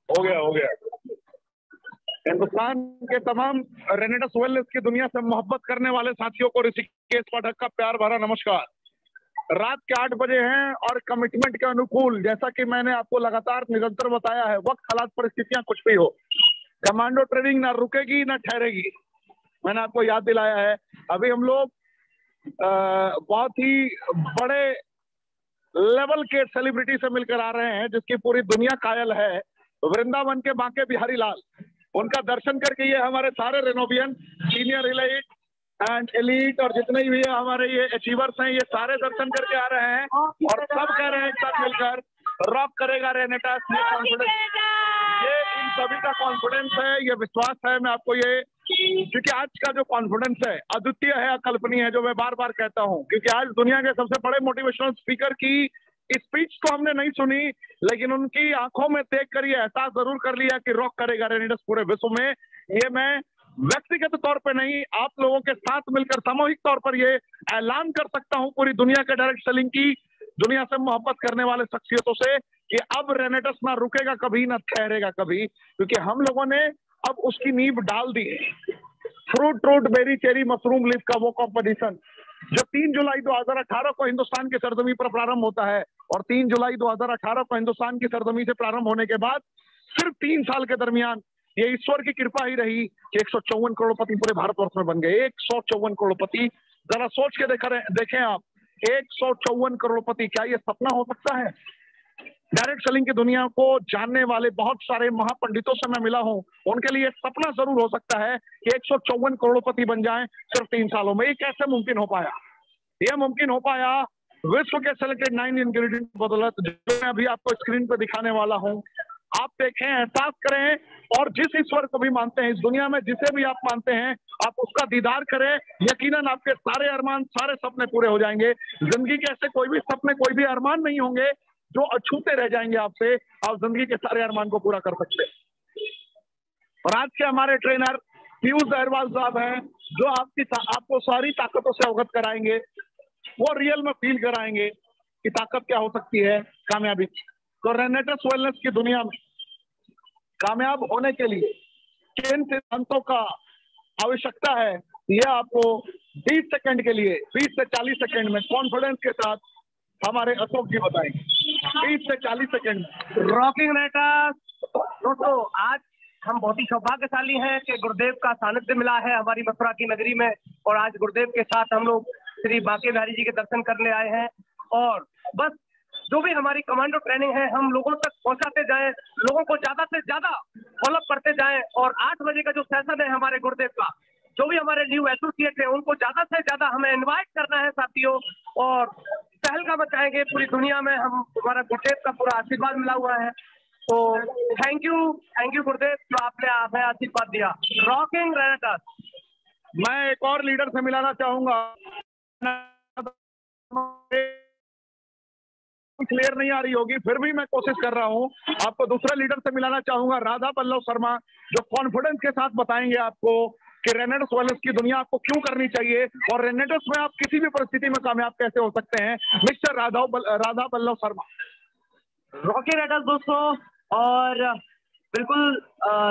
हो गया। हिंदुस्तान के तमाम रेनेडस वेलनेस की दुनिया से मोहब्बत करने वाले साथियों को ऋषिकेश पाठक का प्यार भरा नमस्कार। रात के 8 बजे हैं और कमिटमेंट के अनुकूल, जैसा कि मैंने आपको लगातार निरंतर बताया है, वक्त हालात परिस्थितियां कुछ भी हो, कमांडो ट्रेनिंग ना रुकेगी ना ठहरेगी। मैंने आपको याद दिलाया है। अभी हम लोग बहुत ही बड़े लेवल के सेलिब्रिटी से मिलकर आ रहे हैं जिसकी पूरी दुनिया कायल है। वृंदावन के बांके बिहारी लाल, उनका दर्शन करके ये हमारे सारे रेनोवियन, सीनियर एलीट एंड एलीट और जितने भी हमारे ये अचीवर्स हैं, ये सारे दर्शन करके आ रहे हैं और सब कह रहे हैं एक साथ मिलकर रॉक करेगा रेनेडस। ये कॉन्फिडेंस, ये इन सभी का कॉन्फिडेंस है, ये विश्वास है। मैं आपको ये, क्योंकि आज का जो कॉन्फिडेंस है अद्वितीय है, अकल्पनीय है, जो मैं बार बार कहता हूं, क्योंकि आज दुनिया के सबसे बड़े मोटिवेशनल स्पीकर की स्पीच तो हमने नहीं सुनी, लेकिन उनकी आंखों में देखकर ये एहसास जरूर कर लिया कि रॉक करेगा रेनेडस पूरे विश्व में। ये मैं व्यक्तिगत तौर पे नहीं, आप लोगों के साथ मिलकर सामूहिक तौर पर ये ऐलान कर सकता हूं पूरी दुनिया के डायरेक्ट सेलिंग की दुनिया से मोहब्बत करने वाले शख्सियतों से कि अब रेनेडस ना रुकेगा कभी, ना ठहरेगा कभी, क्योंकि हम लोगों ने अब उसकी नींव डाल दी है। फ्रूट ट्रूट बेरी चेरी मशरूम लीफ का वो कॉम्पिटिशन जो 3 जुलाई 2018 को हिंदुस्तान की सरजमी पर प्रारंभ होता है, और 3 जुलाई 2018 को हिंदुस्तान की सरजमी से प्रारंभ होने के बाद सिर्फ 3 साल के दरमियान ये ईश्वर की कृपा ही रही कि 154 करोड़पति पूरे भारतवर्ष में बन गए। 154 करोड़पति, जरा सोच के देखें आप, 154 करोड़पति, क्या ये सपना हो सकता है? डायरेक्ट सेलिंग की दुनिया को जानने वाले बहुत सारे महापंडितों से मैं मिला हूं, उनके लिए सपना जरूर हो सकता है कि 154 करोड़पति बन जाएं सिर्फ 3 सालों में। ये कैसे मुमकिन हो पाया? ये मुमकिन हो पाया विश्व के सेलेक्टेड 9 इंग्रेडिएंट बदौलत, जो मैं अभी आपको स्क्रीन पर दिखाने वाला हूं। आप देखें, एहसास करें, और जिस ईश्वर को भी मानते हैं इस दुनिया में, जिसे भी आप मानते हैं, आप उसका दीदार करें, यकीनन आपके सारे अरमान, सारे सपने पूरे हो जाएंगे। जिंदगी के ऐसे कोई भी सपने, कोई भी अरमान नहीं होंगे जो अछूते रह जाएंगे आपसे। आप जिंदगी के सारे अरमान को पूरा कर सकते हैं। और आज के हमारे ट्रेनर पीयूष अहरवाल साहब हैं, जो आपको सारी ताकतों से अवगत कराएंगे, वो रियल में फील कराएंगे कि ताकत क्या हो सकती है कामयाबी। तो रेनेडस वेलनेस की दुनिया में कामयाब होने के लिए किन सिद्धांतों का आवश्यकता है, यह आपको 20 सेकंड के लिए, 20 से 40 सेकंड में कॉन्फिडेंस के साथ हमारे अशोक जी बताएंगे। 30 से 40 सेकंड। रॉकिंग रेनेडस दोस्तों, आज हम बहुत ही सौभाग्यशाली हैं कि गुरुदेव का सानिध्य मिला है हमारी मथुरा की नगरी में, और आज गुरुदेव के साथ हम लोग श्री बांके बिहारी जी के दर्शन करने आए हैं। और बस जो भी हमारी कमांडो ट्रेनिंग है हम लोगों तक पहुंचाते जाएं, लोगों को ज्यादा से ज्यादा फॉलोअप करते जाएं। और 8 बजे का जो सेशन है हमारे गुरुदेव का, जो भी हमारे न्यू एसोसिएट है उनको ज्यादा से ज्यादा हमें इन्वाइट करना है साथियों, और पहलगाम मचाएंगे पूरी दुनिया में। हम हमारा गुरुदेव का पूरा आशीर्वाद मिला हुआ है, तो थैंक यू गुरुदेव, जो आपने हमें आशीर्वाद दिया। रॉकिंग रेनेडस। मैं एक और लीडर से मिलाना चाहूंगा, क्लियर नहीं आ रही होगी, फिर भी मैं कोशिश कर रहा हूं। आपको दूसरे लीडर से मिलाना चाहूंगा, राधा पल्लव शर्मा, जो कॉन्फिडेंस के साथ बताएंगे आपको कि रेनेडस वेलनेस की दुनिया आपको क्यों करनी चाहिए और रेनेडस में आप किसी भी परिस्थिति में कामयाब कैसे हो सकते हैं। मिस्टर राधा पल्लव शर्मा। रॉकी रेनेडस दोस्तों, और बिल्कुल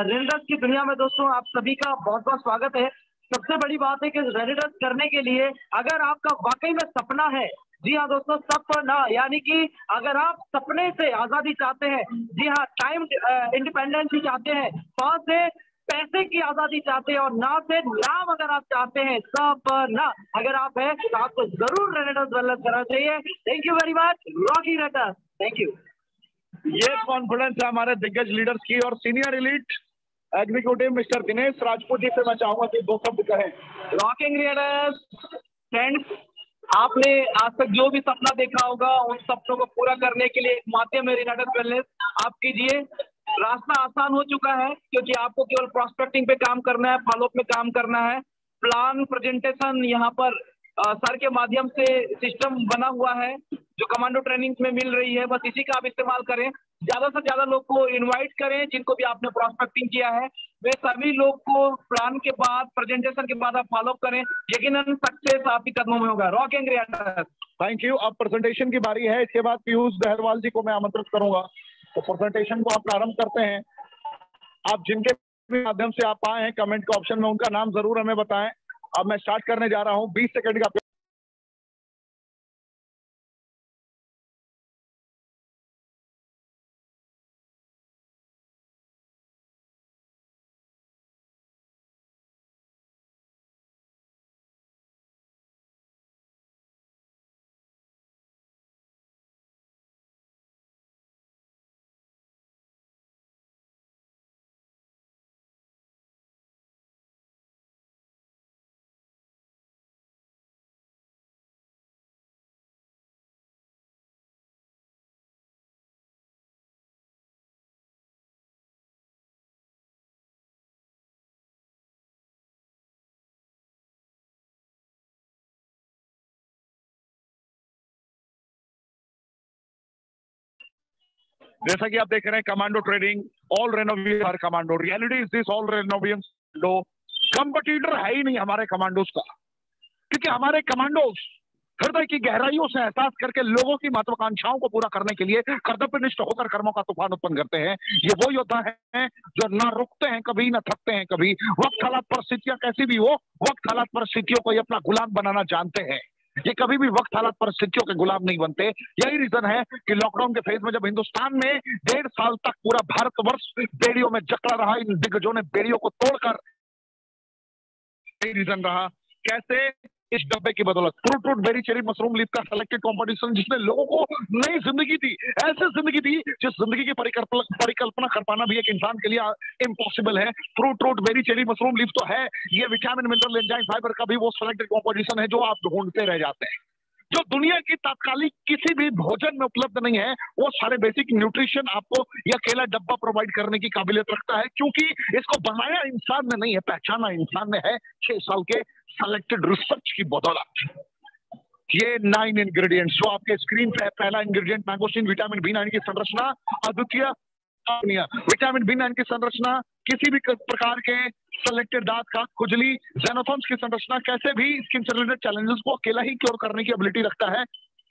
रेनेडस की दुनिया में दोस्तों आप सभी का बहुत बहुत स्वागत है। सबसे बड़ी बात है कि रेनेडस करने के लिए अगर आपका वाकई में सपना है, जी हाँ दोस्तों, सपना, यानी कि अगर आप सपने से आजादी चाहते हैं, जी हाँ, टाइम इंडिपेंडेंस चाहते हैं, पास से पैसे की आजादी चाहते हैं, और ना से नाम अगर आप चाहते हैं, सपना अगर आप है तो आपको जरूर रेनेडस वेलनेस करना चाहिए। Thank you very much, rocky Renatus. Thank you. ये कॉन्फिडेंस है हमारे दिग्गज लीडर्स की। और senior elite executive mister Dinesh Rajput ji से मैं चाहूंगा कि 2 शब्द कहें। रॉकिंग रेनेडस फ्रेंड्स, आपने आज तक जो भी सपना देखा होगा उन सपनों को पूरा करने के लिए एक माध्यम है रेनेडस वेलनेस। आप कीजिए, रास्ता आसान हो चुका है, क्योंकि आपको केवल प्रोस्पेक्टिंग पे काम करना है, फॉलोअप में काम करना है। प्लान प्रेजेंटेशन यहाँ पर सर के माध्यम से सिस्टम बना हुआ है जो कमांडो ट्रेनिंग में मिल रही है, बस इसी का आप इस्तेमाल करें। ज्यादा से ज्यादा लोग को इनवाइट करें जिनको भी आपने प्रोस्पेक्टिंग किया है, वे सभी लोग को प्लान के बाद, प्रेजेंटेशन के बाद आप फॉलोअप करें, यकीनन सक्सेस आपके कदमों में होगा। Rocking Renatus. Thank you. अब प्रेजेंटेशन की बारी है, इसके बाद पीयूष अहरवाल जी को मैं आमंत्रित करूंगा तो प्रेजेंटेशन को आप प्रारंभ करते हैं। आप जिनके माध्यम से आप आए हैं कमेंट के ऑप्शन में उनका नाम जरूर हमें बताएं। अब मैं स्टार्ट करने जा रहा हूं। 20 सेकंड का जैसा कि आप देख रहे हैं कमांडो ट्रेडिंग, ऑल रेनोवियन हर commando, reality is this all Renovian लो। कंपटीटर है ही नहीं हमारे कमांडोज का, क्योंकि हमारे कमांडोज हृदय की गहराइयों से एहसास करके लोगों की महत्वाकांक्षाओं को पूरा करने के लिए कर्तव्यनिष्ठ होकर कर्मों का तूफान उत्पन्न करते हैं। ये वो योद्धा हैं जो ना रुकते हैं कभी, ना थकते हैं कभी। वक्त हालात परिस्थितियां कैसी भी हो, वक्त हालात परिस्थितियों को ये अपना गुलाम बनाना जानते हैं। ये कभी भी वक्त हालात परिस्थितियों के गुलाम नहीं बनते। यही रीजन है कि लॉकडाउन के फेज में जब हिंदुस्तान में 1.5 साल तक पूरा भारतवर्ष बेड़ियों में जकड़ा रहा, इन दिग्गजों ने बेड़ियों को तोड़कर, यही रीजन रहा कैसे इस डब्बे की बदौलत fruit fruit berry cherry mushroom leaf का सेलेक्टेड कंपटीशन, जिसने लोगों को नई जिंदगी दी, ऐसे जिंदगी दी जिस जिंदगी की परिकल्पना कर पाना भी एक इंसान के लिए इम्पॉसिबल है। Fruit fruit berry cherry mushroom leaf तो है, ये विटामिन मिनरल एंजाइम फाइबर का भी वो सेलेक्टेड कंपटीशन है जो आप ढूंढते रह जाते हैं, जो दुनिया की तात्कालिक किसी भी भोजन में उपलब्ध नहीं है। वो सारे बेसिक न्यूट्रिशन आपको यह अकेला डब्बा प्रोवाइड करने की काबिलियत रखता है, क्योंकि इसको बनाया इंसान ने नहीं है, पहचाना इंसान ने है 6 साल के सेलेक्टेड रिसर्च की बदौलत। ये 9 इंग्रेडिएंट्स जो आपके स्क्रीन पे है। पहला इंग्रेडिएंट मैंगोस्टीन, विटामिन B9 की संरचना अद्वितीय, विटामिन B9 की संरचना किसी भी प्रकार के सेलेक्टेड दांत का खुजली, जेनोथॉन्स की संरचना कैसे भी स्किन से रिलेटेड चैलेंजेस को अकेला ही क्योर करने की एबिलिटी रखता है।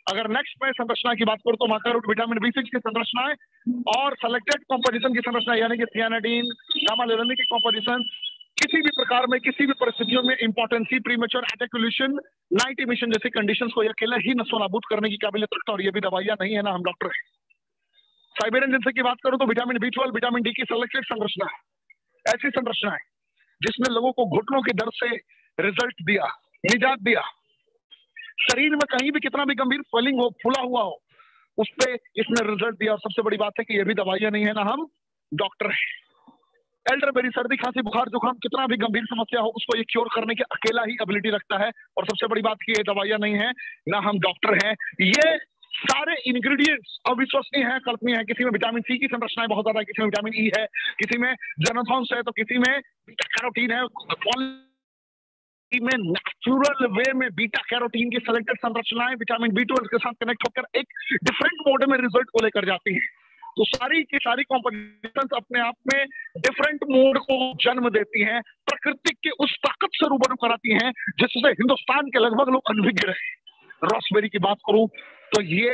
अगर नेक्स्ट में संरचना की बात करूं तो माका रूट, विटामिन B6 की संरचना है और सेलेक्टेड कॉम्पोजिशन की संरचना यानी कि सियानाडीन, गामा लेरेनिन की कॉम्पोजिशन किसी भी प्रकार में किसी भी परिस्थितियों में इंपॉर्टेंसी, प्रीमेच्योर एटेक्युलेशन, नाइट इमिशन जैसी कंडीशंस को अकेला ही नस्वानाबूद करने की काबिलियत रखता है। और ये भी दवाइयां नहीं है ना, हम डॉक्टर हैं। साइबेरियन जिनसे की बात करूं तो विटामिन B12, विटामिन D की सेलेक्टेड संरचना है, ऐसी संरचना है जिसने लोगों को घुटनों के दर्द से रिजल्ट दिया, निजात दिया। शरीर में कहीं भी कितना भी गंभीर स्वेलिंग हो, फूला हुआ हो, उस पर इसने रिजल्ट दिया। और सबसे बड़ी बात है कि ये भी दवाइयां नहीं है ना, हम डॉक्टर हैं। एल्डरबेरी, सर्दी खांसी बुखार जुकाम कितना भी गंभीर समस्या हो उसको ये क्योर करने की अकेला ही एबिलिटी रखता है। और सबसे बड़ी बात की ये दवाइयां नहीं है ना, हम डॉक्टर हैं। ये सारे इंग्रेडिएंट्स अविश्वसनीय है, कल्पनीय है। किसी में विटामिन C की संरचना बहुत ज्यादा है, किसी में विटामिन E है, किसी में जेनोथॉन्स है, तो किसी में कैरोटीन है, में नेचुरल वे में बीटा कैरोटीन की सेलेक्टेड संरचनाएं विटामिन B12 के साथ कनेक्ट होकर एक डिफरेंट मोड में रिजल्ट को लेकर जाती हैं। तो सारी की सारी कॉम्पोजिशंस अपने आप में डिफरेंट मोड को जन्म देती हैं, प्रकृति की उस ताकत से रूबरू कराती हैं जिससे हिंदुस्तान के लगभग लोग अनभिज्ञ रहे। रॉसबेरी की बात करूं तो ये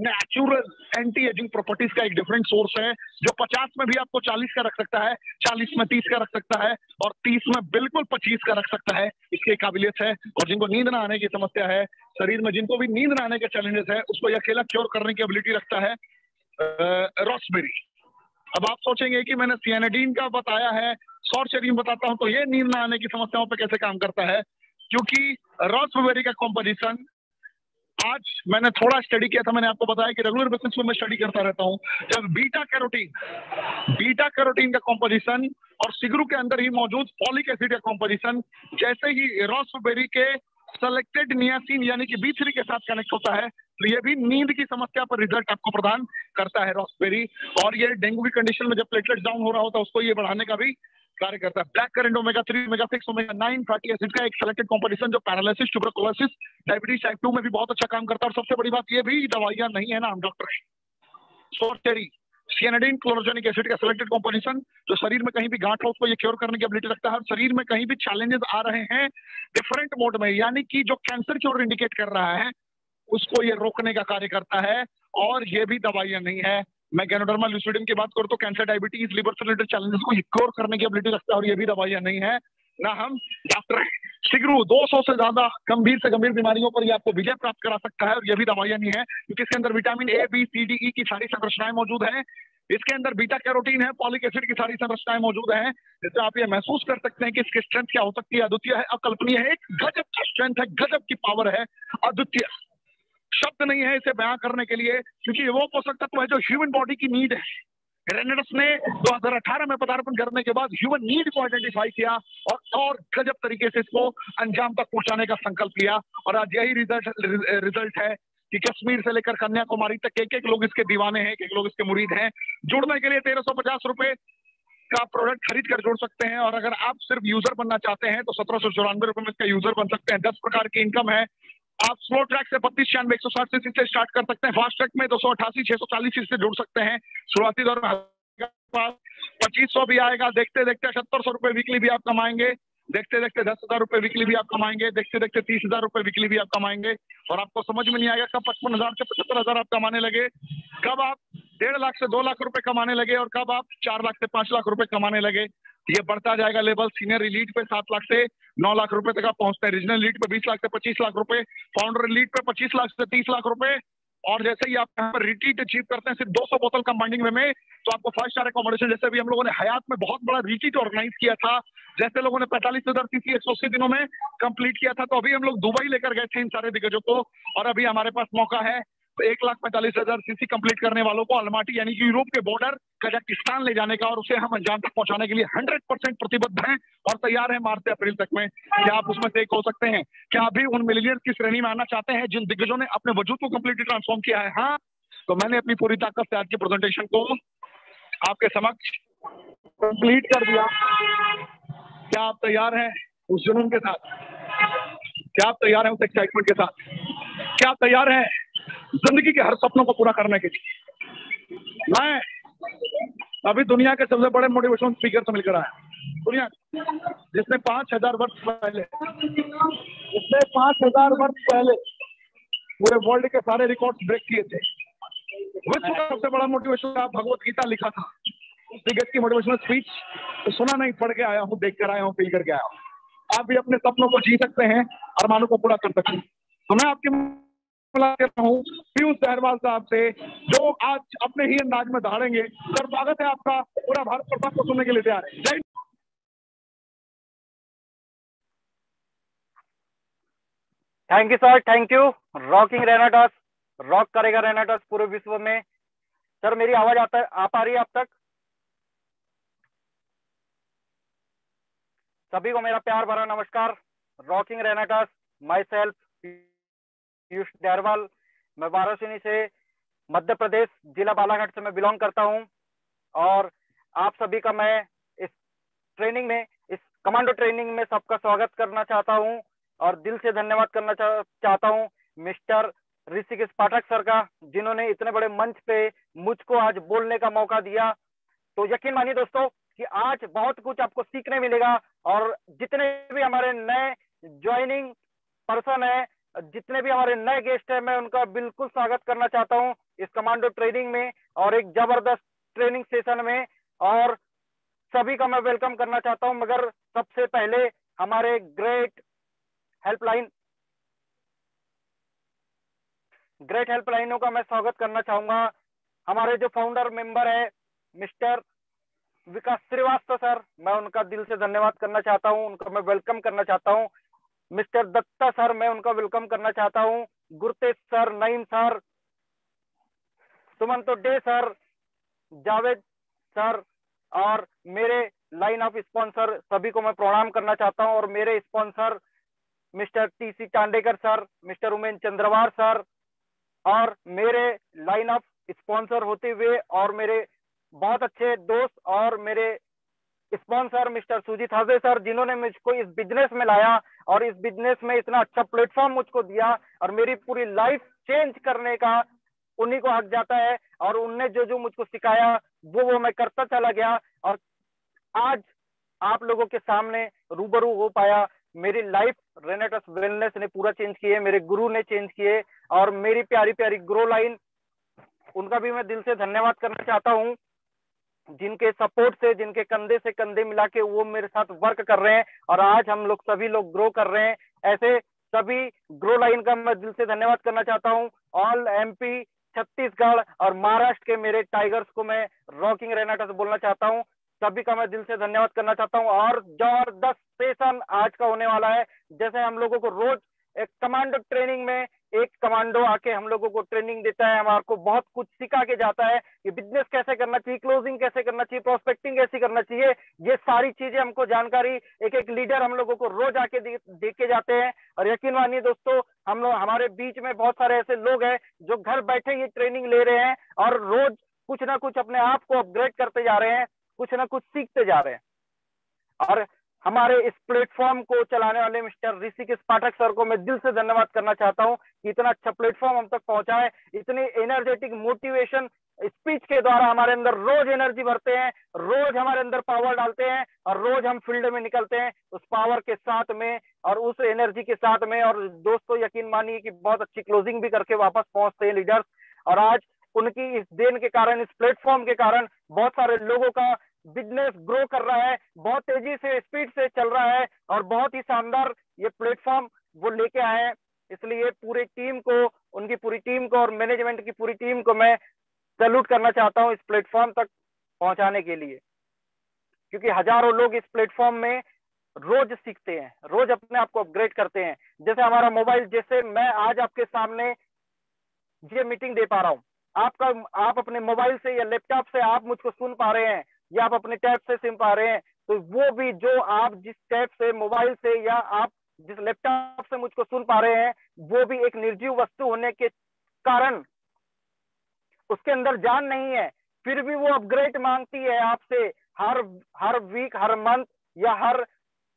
नेचुरल एंटी एजिंग प्रॉपर्टीज का एक डिफरेंट सोर्स है, जो 50 में भी आपको 40 का रख सकता है, 40 में 30 का रख सकता है और 30 में बिल्कुल 25 का रख सकता है। इसकी काबिलियत है। और जिनको नींद ना आने की समस्या है शरीर में, जिनको भी नींद ना आने के चैलेंजेस है, उसको ये अकेला क्योर करने की एबिलिटी रखता है रॉसबेरी। अब आप सोचेंगे कि मैंने सियानाडीन का बताया है, सॉर्चेरिन बताता हूं तो ये नींद ना आने की समस्याओं पे कैसे काम करता है, क्योंकि रॉसबेरी का कॉम्पोजिशन आज मैंने थोड़ा स्टडी किया था। मैंने आपको बताया कि रेगुलर बेसिस पे मैं स्टडी करता रहता हूं। जब बीटा कैरोटीन का कॉम्पोजिशन और सिगरू के अंदर ही मौजूद फॉलिक एसिड का कॉम्पोजिशन जैसे ही रॉसबेरी के सेलेक्टेड नियासिन यानी कि B3 के साथ कनेक्ट होता है, तो ये भी नींद की समस्या पर रिजल्ट आपको प्रदान करता है रॉसबेरी। और ये डेंगू की कंडीशन में जब प्लेटलेट्स डाउन हो रहा होता है उसको ये बढ़ाने का भी कार्य करता है। ब्लैक करेंट, ओमेगा-3, ओमेगा-6, ओमेगा-9 फैटी एसिड का एक सेलेक्टेड कॉम्पोजिशन जो पैरालिसिस, ट्यूबरकुलोसिस, डायबिटीज टाइप 2 में भी बहुत अच्छा काम करता है। और सबसे बड़ी बात ये भी दवाइयां नहीं है ना, हम डॉक्टर हैं। सॉर्चेरी, सियानाडीन क्लोरोजेनिक एसिड का सेलेक्टेड कॉम्पोजिशन जो शरीर में कहीं भी गांठ हो उसको ये क्योर करने की एबिलिटी रखता है। शरीर में कहीं भी चैलेंजेस आ रहे हैं डिफरेंट मोड में, यानी कि जो कैंसर की ओर इंडिकेट कर रहा है उसको ये रोकने का कार्य करता है। और ये भी दवाइयां नहीं है, मैं गैनोडर्मा लुसिडियम की बात करूं तो कैंसर, डायबिटीज, लिवर से रिलेटेड चैलेंजेस को क्योर करने की एबिलिटी रखता है, और ये भी दवाइयां नहीं है, ना हम डॉक्टर हैं। सिगरू 200 से ज्यादा गंभीर से गंभीर बीमारियों पर ये आपको विजय प्राप्त करा सकता है, और ये भी दवाइयां नहीं है, क्योंकि इसके अंदर vitamin A, B, C, D, E की सारी संरचनाएं मौजूद है। इसके अंदर बीटा कैरोटीन है, पॉलिक एसिड की सारी संरचनाएं मौजूद है, जिससे आप ये महसूस कर सकते हैं कि इसकी स्ट्रेंथ क्या हो सकती है। अद्वितीय है, अकल्पनीय है, एक गजब की स्ट्रेंथ है, गजब की पावर है, अद्वितीय। शब्द नहीं है इसे बयां करने के लिए, क्योंकि वो पोषक तत्व है जो ह्यूमन बॉडी की नीड है। रेनेडस ने 2018 में पदार्पण करने के बाद ह्यूमन नीड को आइडेंटिफाई किया और गजब तरीके से इसको अंजाम तक पहुंचाने का संकल्प लिया, और आज यही रिजल्ट है कि कश्मीर से लेकर कन्याकुमारी तक एक एक लोग इसके दीवाने हैं, एक एक लोग इसके मुरीद हैं। जुड़ने के लिए 1350 रुपए का प्रोडक्ट खरीद कर जोड़ सकते हैं, और अगर आप सिर्फ यूजर बनना चाहते हैं तो 1794 रुपए में इसका यूजर बन सकते हैं। 10 प्रकार की इनकम है। आप स्लो ट्रैक से 3296 160 सीसी से स्टार्ट कर सकते हैं, फास्ट ट्रैक में 288 640 सीसी से जुड़ सकते हैं। शुरुआती दौर में 2500 भी आएगा, देखते देखते 7800 रुपए वीकली भी आप कमाएंगे, देखते देखते 10,000 रुपए वीकली भी आप कमाएंगे, देखते देखते 30,000 रुपए वीकली भी आप कमाएंगे, और आपको समझ में नहीं आएगा कब 55,000 से 75,000 आप कमाने लगे, कब आप 1.5 लाख से 2 लाख रुपए कमाने लगे, और कब आप 4 लाख से 5 लाख रुपए कमाने लगे। ये बढ़ता जाएगा लेवल। सीनियर एलीट पे 7 लाख से 9 लाख रुपए तक आप पहुंचते हैं, रीजनल एलीट पे 20 लाख से 25 लाख रुपए, फाउंडर एलीट पे 25 लाख से 30 लाख रुपए, और जैसे ही आप यहाँ पर रिट्रीट अचीव करते हैं सिर्फ 200 बोतल कंबाइनिंग में, तो आपको 5 स्टार अकोमोडेशन, जैसे भी हम लोगों ने हयात में बहुत बड़ा रिट्रीट ऑर्गेनाइज किया था, जैसे लोगों ने 45,000 सीसी 180 दिनों में कंप्लीट किया था, तो अभी हम लोग दुबई लेकर गए थे इन सारे दिग्गजों को, और अभी हमारे पास मौका है तो 1,45,000 सीसी कंप्लीट करने वालों को अलमाटी यानी कि यूरोप के बॉर्डर कजाकिस्तान ले जाने का, और उसे हम अंजाम तक पहुंचाने के लिए 100% प्रतिबद्ध हैं और तैयार हैं मार्च से अप्रैल तक में। क्या आप उसमें से एक हो सकते हैं? क्या अभी उन मिलियनियर्स की श्रेणी में आना चाहते हैं जिन दिग्गजों ने अपने वजूद को कंप्लीटली ट्रांसफॉर्म किया है? हाँ, तो मैंने अपनी पूरी ताकत से आज की प्रेजेंटेशन को आपके समक्ष कंप्लीट कर दिया। क्या आप तैयार हैं उस जुनून के साथ? क्या आप तैयार हैं उस एक्साइटमेंट के साथ? क्या आप तैयार हैं जिंदगी के हर सपनों को पूरा करने के लिए? मैं अभी दुनिया के सबसे बड़े मोटिवेशनल स्पीकर से मिलकर आया, दुनिया जिसने 5,000 वर्ष पहले पूरे वर्ल्ड के सारे रिकॉर्ड ब्रेक किए थे। विश्व का सबसे बड़ा मोटिवेशन का भगवत गीता लिखा था। उस दिग्गज की मोटिवेशनल स्पीच तो सुना नहीं, पढ़ के आया हूँ, देख कर आया हूँ, फील करके आया हूँ। आप भी अपने सपनों को जी सकते हैं, अरमानों को पूरा कर सकते हैं। तो मैं आपकी हूँ पीयूष दहरवाल साहब से, जो आज अपने ही अंदाज में दहाड़ेंगे। सर, स्वागत है आपका। पूरा भारत प्रताप को सुनने के लिए तैयार है। जय। Thank you sir, thank you. Rocking Renatus, rock करेगा रेनाटॉस पूरे विश्व में। सर, मेरी आवाज आ पा रही है आप तक? सभी को मेरा प्यार भरा नमस्कार। Rocking Renatus, myself Piyush Daharwal. मैं वाराणसी से, मध्य प्रदेश, जिला बालाघाट से मैं बिलोंग करता हूं, और आप सभी का मैं इस ट्रेनिंग में, इस कमांडो ट्रेनिंग में सबका स्वागत करना चाहता हूं, और दिल से धन्यवाद करना चाहता हूं मिस्टर ऋषिकेश पाठक सर का, जिन्होंने इतने बड़े मंच पे मुझको आज बोलने का मौका दिया। तो यकीन मानिए दोस्तों कि आज बहुत कुछ आपको सीखने मिलेगा, और जितने भी हमारे नए ज्वाइनिंग पर्सन है, जितने भी हमारे नए गेस्ट हैं, मैं उनका बिल्कुल स्वागत करना चाहता हूं इस कमांडो ट्रेनिंग में, और एक जबरदस्त ट्रेनिंग सेशन में, और सभी का मैं वेलकम करना चाहता हूं। मगर सबसे पहले हमारे ग्रेट हेल्पलाइनों का मैं स्वागत करना चाहूंगा। हमारे जो फाउंडर मेंबर है मिस्टर विकास श्रीवास्तव सर, मैं उनका दिल से धन्यवाद करना चाहता हूं, उनका मैं वेलकम करना चाहता हूं। मिस्टर दत्ता सर, मैं उनका वेलकम करना चाहता हूं। Gurtej sir, Naeem sir, Sumanto day sir, Javed sir, और मेरे लाइन ऑफ स्पॉन्सर सभी को मैं प्रणाम करना चाहता हूं। और मेरे sponsor mister T C Tandekar sir, mister Umen Chandravar sir, और मेरे लाइन ऑफ स्पॉन्सर होते हुए और मेरे बहुत अच्छे दोस्त और मेरे स्पॉन्सर मिस्टर सुजीत हाजे सर, जिन्होंने मुझको इस बिजनेस में लाया और इस बिजनेस में इतना अच्छा प्लेटफॉर्म मुझको दिया, और मेरी पूरी लाइफ चेंज करने का उन्हीं को हक जाता है। और उनने जो जो मुझको सिखाया वो मैं करता चला गया, और आज आप लोगों के सामने रूबरू हो पाया। मेरी लाइफ रेनेटस वेलनेस ने पूरा चेंज किए, मेरे गुरु ने चेंज किए, और मेरी प्यारी प्यारी ग्रो लाइन उनका भी मैं दिल से धन्यवाद करना चाहता हूँ, जिनके सपोर्ट से, जिनके कंधे से कंधे मिला के वो मेरे साथ वर्क कर रहे हैं और आज हम लोग सभी लोग ग्रो कर रहे हैं। ऐसे सभी ग्रो लाइन का मैं दिल से धन्यवाद करना चाहता हूँ। ऑल MP, छत्तीसगढ़ और महाराष्ट्र के मेरे टाइगर्स को मैं रॉकिंग रेनाटा से बोलना चाहता हूँ, सभी का मैं दिल से धन्यवाद करना चाहता हूँ। और जबरदस्त सेशन आज का होने वाला है। जैसे हम लोगों को रोज एक कमांडो ट्रेनिंग में एक कमांडो आके हम लोगों को ट्रेनिंग देता है, हमारे को बहुत कुछ सिखा के जाता है कि बिजनेस कैसे करना चाहिए, क्लोजिंग कैसे करना चाहिए, प्रोस्पेक्टिंग कैसे करना चाहिए, ये सारी चीजें हमको जानकारी एक एक लीडर हम लोगों को रोज आके दे के जाते हैं। और यकीन मानिए दोस्तों, हम लोग, हमारे बीच में बहुत सारे ऐसे लोग हैं जो घर बैठे ये ट्रेनिंग ले रहे हैं और रोज कुछ ना कुछ अपने आप को अपग्रेड करते जा रहे हैं, कुछ ना कुछ सीखते जा रहे हैं। और हमारे इस प्लेटफॉर्म को चलाने वाले मिस्टर ऋषिकेश पाठक सर को मैं दिल से धन्यवाद करना चाहता हूं कि इतना अच्छा प्लेटफॉर्म हम तक पहुंचा है। इतनी एनर्जेटिक मोटिवेशन स्पीच के द्वारा हमारे अंदर रोज एनर्जी भरते हैं, रोज हमारे अंदर पावर डालते हैं और रोज हम फील्ड में निकलते हैं उस पावर के साथ में और उस एनर्जी के साथ में। और दोस्तों यकीन मानिए कि बहुत अच्छी क्लोजिंग भी करके वापस पहुंचते हैं लीडर्स। और आज उनकी इस देन के कारण, इस प्लेटफॉर्म के कारण बहुत सारे लोगों का बिजनेस ग्रो कर रहा है, बहुत तेजी से स्पीड से चल रहा है और बहुत ही शानदार ये प्लेटफॉर्म वो लेके आए हैं। इसलिए पूरी टीम को, उनकी पूरी टीम को और मैनेजमेंट की पूरी टीम को मैं सैल्यूट करना चाहता हूं इस प्लेटफॉर्म तक पहुंचाने के लिए, क्योंकि हजारों लोग इस प्लेटफॉर्म में रोज सीखते हैं, रोज अपने आप को अपग्रेड करते हैं। जैसे हमारा मोबाइल, जैसे मैं आज आपके सामने ये मीटिंग दे पा रहा हूँ, आप अपने मोबाइल से या लैपटॉप से आप मुझको सुन पा रहे हैं या आप अपने टैब से सुन पा रहे हैं, तो वो भी जो आप जिस टैब से, मोबाइल से या आप जिस लैपटॉप से मुझको सुन पा रहे हैं, वो भी एक निर्जीव वस्तु होने के कारण उसके अंदर जान नहीं है, फिर भी वो अपग्रेड मांगती है आपसे। हर वीक, हर मंथ या हर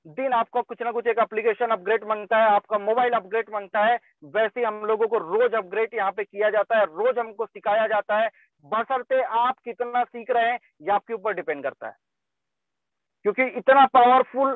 दिन आपको कुछ ना कुछ एक एप्लीकेशन अपग्रेड मांगता है, आपका मोबाइल अपग्रेड मांगता है। वैसे हम लोगों को रोज अपग्रेड यहाँ पे किया जाता है, रोज हमको सिखाया जाता है, बशर्ते आप कितना सीख रहे हैं ये आपके ऊपर डिपेंड करता है। क्योंकि इतना पावरफुल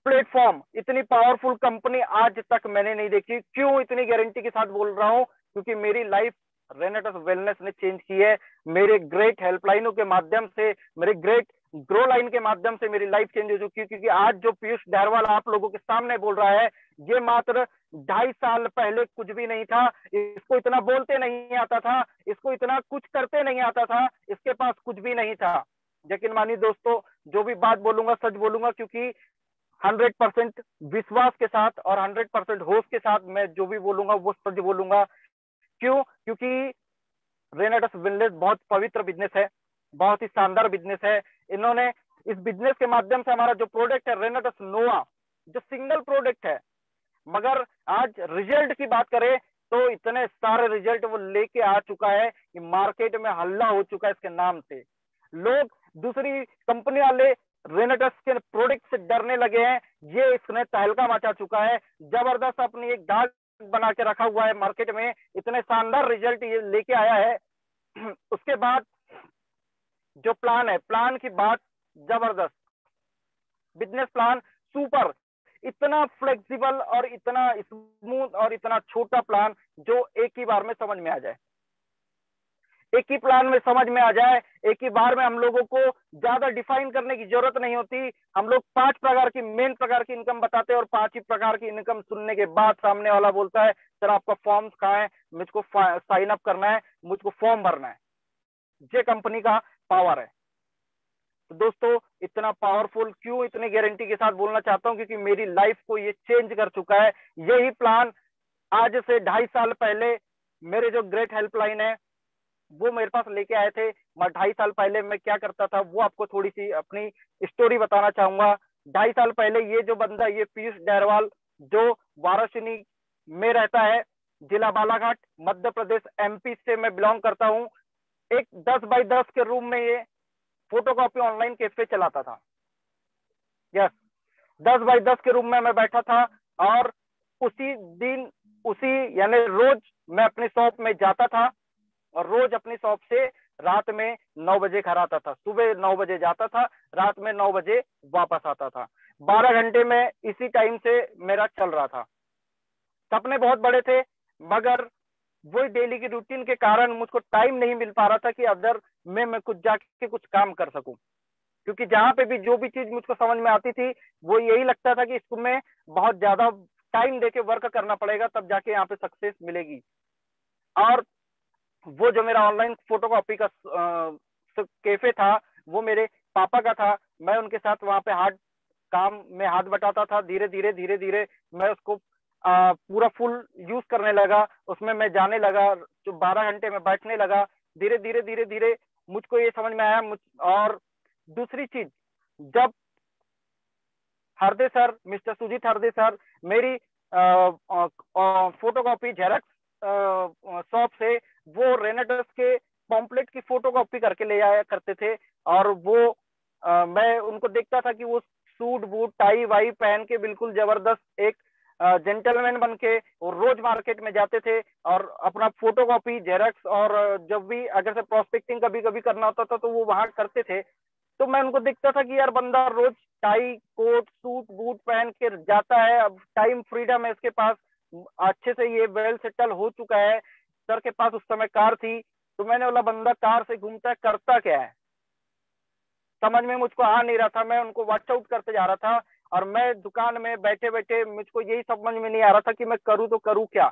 प्लेटफॉर्म, इतनी पावरफुल कंपनी आज तक मैंने नहीं देखी। क्यों इतनी गारंटी के साथ बोल रहा हूँ? क्योंकि मेरी लाइफ रेनेटस वेलनेस ने चेंज की है। मेरे ग्रेट हेल्पलाइनों के माध्यम से, मेरे ग्रेट ग्रो लाइन के माध्यम से मेरी लाइफ चेंज हो चुकी है। क्योंकि आज जो पीयूष डायरवाल आप लोगों के सामने बोल रहा है, ये मात्र 2.5 साल पहले कुछ भी नहीं था। इसको इतना बोलते नहीं आता था, इसको इतना कुछ करते नहीं आता था, इसके पास कुछ भी नहीं था। यकीन मानिए दोस्तों, जो भी बात बोलूंगा सच बोलूंगा, क्योंकि 100% विश्वास के साथ और 100% होश के साथ मैं जो भी बोलूंगा वो सच बोलूंगा। क्यों? क्योंकि रेनेटस वेलनेस बहुत पवित्र बिजनेस है, बहुत ही शानदार बिजनेस है। इन्होंने इस बिजनेस के माध्यम से हमारा जो प्रोडक्ट है रेनेटस नोवा, जो सिंगल प्रोडक्ट है, मगर आज रिजल्ट की बात करें तो इतने सारे रिजल्ट वो लेके आ चुका है कि मार्केट में हल्ला हो चुका है इसके नाम से। लोग, दूसरी कंपनी वाले रेनेटस के प्रोडक्ट से डरने लगे हैं। ये इसने तहलका मचा चुका है, जबरदस्त अपनी एक दाग बना के रखा हुआ है मार्केट में, इतने शानदार रिजल्ट ये लेके आया है। उसके बाद जो प्लान है, प्लान की बात जबरदस्त, बिजनेस प्लान सुपर, इतना फ्लेक्सिबल और इतना स्मूथ और इतना छोटा प्लान जो एक ही बार में समझ में आ जाए, एक ही प्लान में समझ में आ जाए, एक ही बार में हम लोगों को ज्यादा डिफाइन करने की जरूरत नहीं होती। हम लोग 5 प्रकार की, मेन प्रकार की इनकम बताते हैं और 5 ही प्रकार की इनकम सुनने के बाद सामने वाला बोलता है सर आपका फॉर्म्स कहाँ है, मुझको साइन अप करना है, मुझको फॉर्म भरना है। ये कंपनी का पावर है। तो दोस्तों इतना पावरफुल क्यों, इतनी गारंटी के साथ बोलना चाहता हूं? क्योंकि मेरी लाइफ को ये चेंज कर चुका है। यही प्लान आज से 2.5 साल पहले मेरे जो ग्रेट हेल्पलाइन है वो मेरे पास लेके आए थे। मैं 2.5 साल पहले मैं क्या करता था वो आपको थोड़ी सी अपनी स्टोरी बताना चाहूंगा। 2.5 साल पहले ये जो बंदा, ये पीयूष डायरवाल, जो वाराणसी में रहता है, जिला बालाघाट, मध्य प्रदेश, MP से मैं बिलोंग करता हूँ। एक 10 बाई 10 के रूम में ये फोटोकॉपी ऑनलाइन कैफे चलाता था। यस, 10 बाई 10 के रूम में मैं बैठा था और उसी दिन, उसी यानी रोज मैं अपनी शॉप में जाता था और रोज अपनी शॉप से रात में 9 बजे घर आता था। सुबह 9 बजे जाता था, रात में 9 बजे वापस आता था। 12 घंटे में इसी टाइम से मेरा चल रहा था। सपने बहुत बड़े थे, मगर वही डेली की रूटीन के कारण मुझको टाइम नहीं मिल पा रहा था कि अदर में मैं कुछ जाके कुछ काम कर सकूं। क्योंकि जहां पे भी जो भी चीज मुझको समझ में आती थी वो यही लगता था कि इसको मैं बहुत ज्यादा टाइम देके वर्क करना पड़ेगा, तब जाके यहाँ पे सक्सेस मिलेगी। और वो जो मेरा ऑनलाइन फोटोकॉपी का कैफे था वो मेरे पापा का था। मैं उनके साथ वहां पे काम में हाथ बटाता था। धीरे धीरे मैं उसको पूरा फुल यूज करने लगा, उसमें मैं जाने लगा, जो 12 घंटे में बैठने लगा। धीरे धीरे मुझको ये समझ में आया। और दूसरी चीज, जब हरदे सर, मिस्टर सुजीत हरदे सर मेरी फोटोकॉपी जेरॉक्स शॉप से वो रेनेटर्स के पॉम्पलेट की फोटोकॉपी करके ले आया करते थे। और वो मैं उनको देखता था कि वो सूट बूट टाई वाई पहन के बिल्कुल जबरदस्त एक जेंटलमैन बन के और रोज मार्केट में जाते थे और अपना फोटोकॉपी जेरॉक्स, और जब भी अगर से प्रोस्पेक्टिंग कभी कभी करना होता था तो वो वहां करते थे। तो मैं उनको देखता था कि यार बंदा रोज टाई कोट सूट बूट पहन के जाता है, अब टाइम फ्रीडम है इसके पास, अच्छे से ये वेल सेटल हो चुका है। सर के पास उस समय कार थी, तो मैंने बोला बंदा कार से घूमता है, करता क्या है, समझ में मुझको आ नहीं रहा था। मैं उनको वॉच आउट करते जा रहा था और मैं दुकान में बैठे बैठे मुझको यही समझ में नहीं आ रहा था कि मैं करूँ तो करूँ क्या।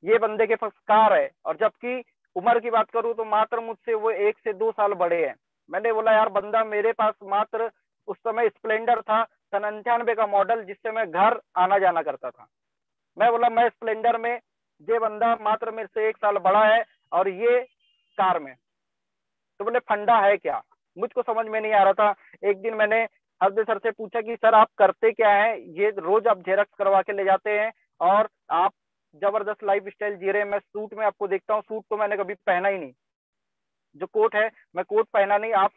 ये बंदे के पास कार है, और जबकि उम्र की बात करूँ तो मात्र मुझसे वो 1 से 2 साल बड़े हैं। मैंने बोला यार बंदा मेरे पास मात्र उस समय स्प्लेंडर था सन 98 का मॉडल, जिससे मैं घर आना जाना करता था। मैं बोला मैं स्प्लेंडर में, ये बंदा मात्र मेरे से 1 साल बड़ा है और ये कार में, तो बोले फंडा है क्या, मुझको समझ में नहीं आ रहा था। एक दिन मैंने हरदे सर से पूछा कि सर आप करते क्या है, ये रोज आप जेरॉक्स करवा के ले जाते हैं और आप जबरदस्त लाइफ स्टाइल जी रहे हैं, मैं सूट में आपको देखता हूँ, सूट तो मैंने कभी पहना ही नहीं, जो कोट है मैं कोट पहना नहीं, आप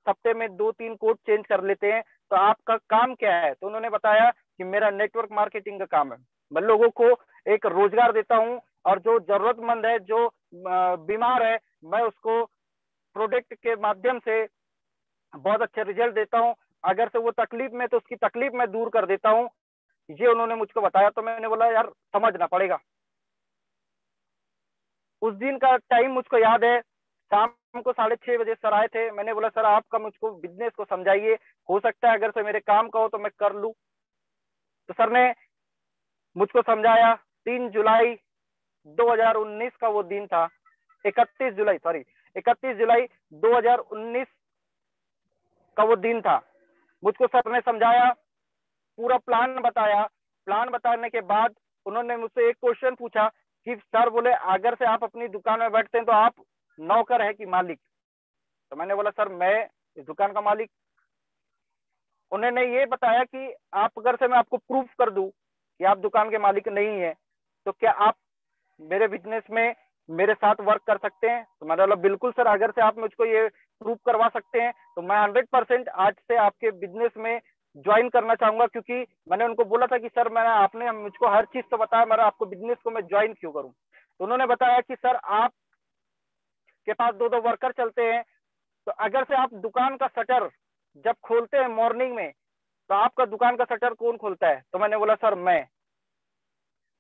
हफ्ते में 2-3 कोट चेंज कर लेते हैं, तो आपका काम क्या है। तो उन्होंने बताया कि मेरा नेटवर्क मार्केटिंग का काम है, मैं लोगों को एक रोजगार देता हूँ और जो जरूरतमंद है, जो बीमार है, मैं उसको प्रोडक्ट के माध्यम से बहुत अच्छे रिजल्ट देता हूँ। अगर से वो तकलीफ में तो उसकी तकलीफ मैं दूर कर देता हूँ। ये उन्होंने मुझको बताया, तो मैंने बोला यार समझना पड़ेगा। उस दिन का टाइम मुझको याद है, शाम को 6:30 बजे सर आए थे। मैंने बोला सर आपका मुझको बिजनेस को समझाइए, हो सकता है अगर से मेरे काम का हो तो मैं कर लूं। तो सर ने मुझको समझाया। 3 जुलाई 2019 का वो दिन था, 31 जुलाई 2019 का वो दिन था। मुझको सर ने समझाया, पूरा प्लान बताया। प्लान बताने के बाद उन्होंने मुझसे एक क्वेश्चन पूछा कि सर बोले अगर से आप अपनी दुकान में बैठते हैं तो आप नौकर है कि मालिक। तो मैंने बोला सर मैं इस दुकान का मालिक। उन्होंने ये बताया कि आप अगर से मैं आपको प्रूफ कर दूं कि आप दुकान के मालिक नहीं है, तो क्या आप मेरे बिजनेस में मेरे साथ वर्क कर सकते हैं। तो मैंने बोला बिल्कुल सर, अगर से आप मुझको ये प्रूफ करवा सकते हैं तो मैं 100% आज से आपके बिजनेस में ज्वाइन करना चाहूंगा। क्योंकि मैंने उनको बोला था कि सर मैंने आपने मुझको हर चीज तो बताया, मेरा आपको बिजनेस को मैं ज्वाइन क्यों करूं। तो उन्होंने बताया कि सर आप के पास 2-2 वर्कर चलते हैं, तो अगर से आप दुकान का शटर जब खोलते हैं मॉर्निंग में, तो आपका दुकान का शटर कौन खोलता है। तो मैंने बोला सर मैं।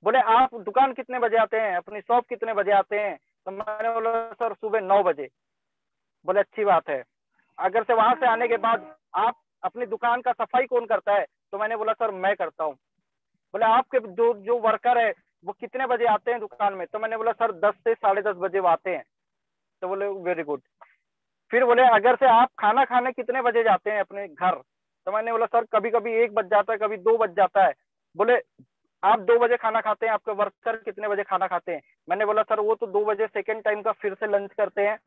बोले आप दुकान कितने बजे आते हैं, अपनी शॉप कितने बजे आते हैं। तो मैंने बोला सर सुबह 9 बजे। बोले अच्छी बात है, अगर से वहां से आने के बाद आप अपनी दुकान का सफाई कौन करता है। तो मैंने बोला सर मैं करता हूँ। बोले आपके जो जो वर्कर है वो कितने बजे आते हैं दुकान में। तो मैंने बोला सर 10 से 10:30 बजे वो आते हैं। तो बोले वेरी गुड। फिर बोले अगर से आप खाना खाने कितने बजे जाते हैं अपने घर। तो मैंने बोला सर कभी कभी 1 बज जाता है, कभी 2 बज जाता है। बोले आप 2 बजे खाना खाते हैं, आपके वर्कर कितने बजे खाना खाते हैं। मैंने बोला सर वो तो 2 बजे सेकेंड टाइम का फिर से लंच करते हैं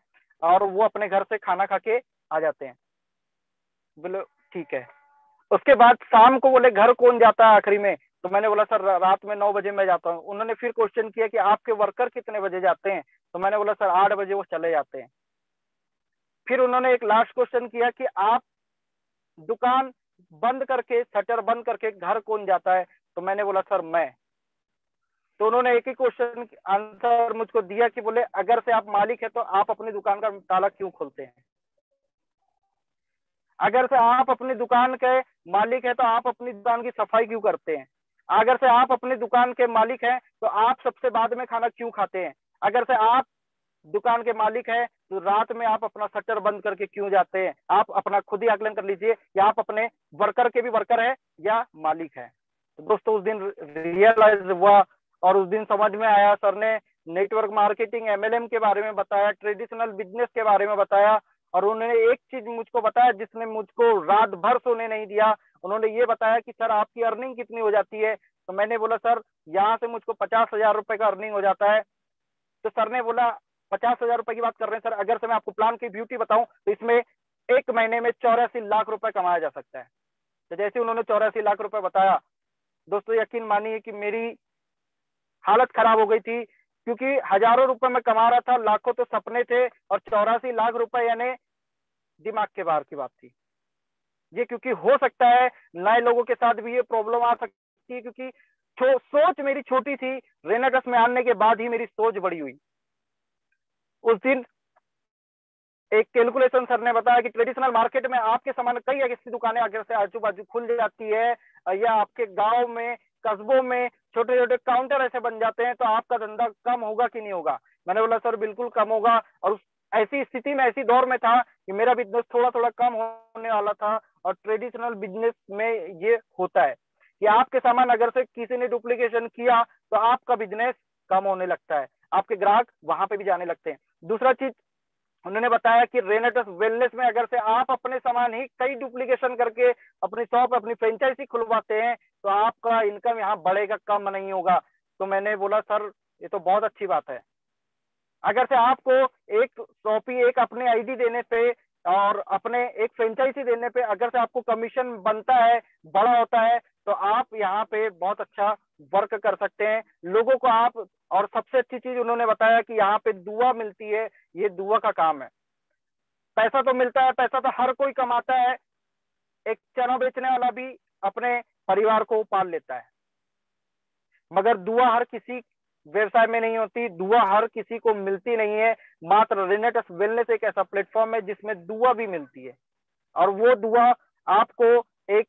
और वो अपने घर से खाना खा के आ जाते हैं। बोले ठीक है। उसके बाद शाम को बोले घर कौन जाता है आखिरी में। तो मैंने बोला सर रात में 9 बजे मैं जाता हूँ। उन्होंने फिर क्वेश्चन किया कि आपके वर्कर कितने बजे जाते हैं। तो मैंने बोला सर 8 बजे वो चले जाते हैं। फिर उन्होंने एक लास्ट क्वेश्चन किया कि आप दुकान बंद करके शटर बंद करके घर कौन जाता है। तो मैंने बोला सर मैं। तो उन्होंने एक ही क्वेश्चन आंसर मुझको दिया कि बोले अगर से आप मालिक है तो आप अपनी दुकान का ताला क्यों खोलते हैं। अगर से आप अपनी दुकान के मालिक है तो आप अपनी दुकान की सफाई क्यों करते हैं। अगर से आप अपनी दुकान के मालिक हैं तो आप सबसे बाद में खाना क्यों खाते हैं। अगर से आप दुकान के मालिक है तो रात में आप अपना शटर बंद करके क्यों जाते हैं? आप अपना खुद ही आकलन कर लीजिए, या आप अपने वर्कर के भी वर्कर है या मालिक है। तो दोस्तों उस दिन रियलाइज हुआ और उस दिन समझ में आया। सर ने नेटवर्क मार्केटिंग एमएलएम के बारे में बताया, ट्रेडिशनल बिजनेस के बारे में बताया, और उन्होंने एक चीज मुझको बताया जिसने मुझको रात भर सोने नहीं दिया। उन्होंने ये बताया कि सर आपकी अर्निंग कितनी हो जाती है? तो मैंने बोला सर यहाँ से मुझको 50,000 रुपए का अर्निंग हो जाता है। तो सर ने बोला 50,000 रुपए की बात कर रहे हैं सर, अगर से मैं आपको प्लान की ब्यूटी बताऊं तो इसमें एक महीने में 84 लाख रुपए कमाया जा सकता है। तो जैसे उन्होंने 84 लाख रुपए बताया, दोस्तों यकीन मानिए कि मेरी हालत खराब हो गई थी, क्योंकि हजारों रुपए मैं कमा रहा था, लाखों तो सपने थे, और 84 लाख रुपए यानी दिमाग के बाहर की बात थी ये। क्योंकि हो सकता है नए लोगों के साथ भी ये प्रॉब्लम आ सकती है, क्योंकि सोच मेरी छोटी थी। रेनेटस में आने के बाद ही मेरी सोच बड़ी हुई। उस दिन एक कैलकुलेशन सर ने बताया कि ट्रेडिशनल मार्केट में आपके समान कई ऐसी दुकानें अगर से आजू बाजू खुल जाती है, या आपके गांव में कस्बों में छोटे छोटे काउंटर ऐसे बन जाते हैं, तो आपका धंधा कम होगा कि नहीं होगा? मैंने बोला सर बिल्कुल कम होगा। और ऐसी स्थिति में, ऐसी दौर में था कि मेरा बिजनेस थोड़ा थोड़ा कम होने वाला था। और ट्रेडिशनल बिजनेस में ये होता है कि आपके सामान अगर से किसी ने डुप्लीकेशन किया तो आपका बिजनेस कम होने लगता है, आपके ग्राहक वहां पे भी जाने लगते हैं। दूसरा चीज उन्होंने बताया कि रेनेटस वेलनेस में अगर से आप अपने सामान ही कई डुप्लीकेशन करके अपनी शॉप, अपनी फ्रेंचाइजी खुलवाते हैं, तो आपका इनकम यहाँ बढ़ेगा, कम नहीं होगा। तो मैंने बोला सर ये तो बहुत अच्छी बात है। अगर से आपको एक शॉपी, एक अपने आईडी देने पे और अपने एक फ्रेंचाइजी देने पे अगर से आपको कमीशन बनता है, बड़ा होता है, तो आप यहाँ पे बहुत अच्छा वर्क कर सकते हैं लोगों को आप। और सबसे अच्छी चीज उन्होंने बताया कि यहाँ पे दुआ मिलती है, ये दुआ का काम है। पैसा तो मिलता है, पैसा तो हर कोई कमाता है, एक चना बेचने वाला भी अपने परिवार को पाल लेता है, मगर दुआ हर किसी व्यवसाय में नहीं होती, दुआ हर किसी को मिलती नहीं है। मात्र रेनेटस वेलनेस एक ऐसा प्लेटफॉर्म है जिसमें दुआ भी मिलती है, और वो दुआ आपको एक,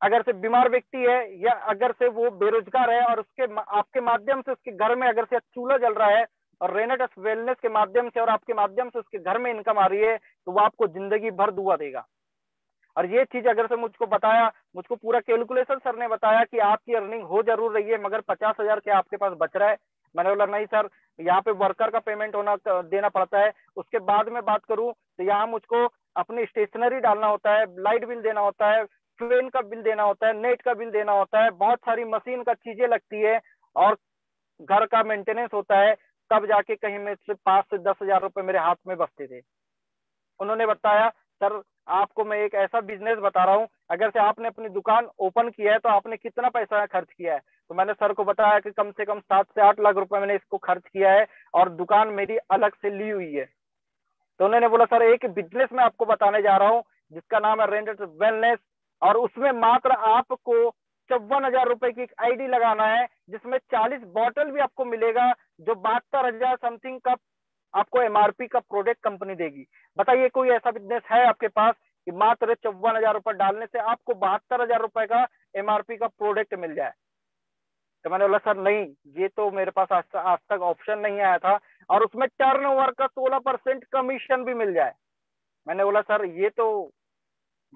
अगर से बीमार व्यक्ति है या अगर से वो बेरोजगार है और उसके आपके माध्यम से उसके घर में अगर से चूल्हा जल रहा है, और रेनेटस वेलनेस के माध्यम से और आपके माध्यम से उसके घर में इनकम आ रही है, तो वो आपको जिंदगी भर दुआ देगा। और ये चीज अगर से मुझको बताया, मुझको पूरा कैलकुलेशन सर ने बताया कि आपकी अर्निंग हो जरूर रही है, मगर 50,000 क्या आपके पास बच रहा है? मैंने बोला नहीं सर, यहाँ पे वर्कर का पेमेंट देना पड़ता है, उसके बाद में बात करूं तो यहाँ मुझको अपनी स्टेशनरी डालना होता है, लाइट बिल देना होता है, ट्रेन का बिल देना होता है, नेट का बिल देना होता है, बहुत सारी मशीन का चीजें लगती है, और घर का मेंटेनेंस होता है। तब जाके कहीं में से 5 से 10,000 रुपए मेरे हाथ में बचते थे। उन्होंने बताया सर आपको मैं एक ऐसा बिजनेस बता रहा हूँ, अगर से आपने अपनी दुकान ओपन किया है तो आपने कितना पैसा खर्च किया है? तो मैंने सर को बताया कि कम से कम 7 से 8 लाख रुपए मैंने इसको खर्च किया है, और दुकान मेरी अलग से ली हुई है। तो उन्होंने बोला सर एक बिजनेस मैं आपको बताने जा रहा हूँ जिसका नाम है रेनेटस वेलनेस, और उसमें मात्र आपको 54,000 रुपए की एक आईडी लगाना है, जिसमें 40 बॉटल भी आपको मिलेगा, जो 72,000 समथिंग का आपको एमआरपी का प्रोडक्ट कंपनी देगी। बताइए कोई ऐसा बिजनेस है आपके पास कि मात्र 54,000 रुपए डालने से आपको 72,000 रुपए का एमआरपी का प्रोडक्ट मिल जाए? तो मैंने बोला सर नहीं, ये तो मेरे पास आज तक ऑप्शन नहीं आया था, और उसमें टर्नओवर का 16% कमीशन भी मिल जाए। मैंने बोला सर ये तो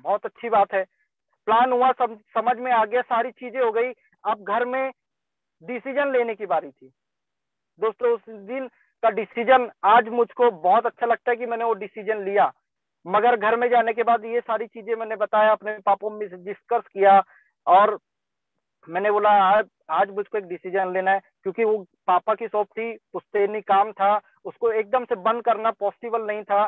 बहुत अच्छी बात है। प्लान हुआ, समझ में आ गया, सारी चीजें हो गई। अब घर में डिसीजन लेने की बारी थी। दोस्तों उस दिन का डिसीजन आज मुझको बहुत अच्छा लगता है कि मैंने वो डिसीजन लिया, मगर घर में जाने के बाद ये सारी चीजें मैंने बताया, अपने पापा मम्मी से डिस्कस किया, और मैंने बोला आज मुझको एक डिसीजन लेना है, क्योंकि वो पापा की शॉप थी, पुश्तैनी काम था, उसको एकदम से बंद करना पॉसिबल नहीं था।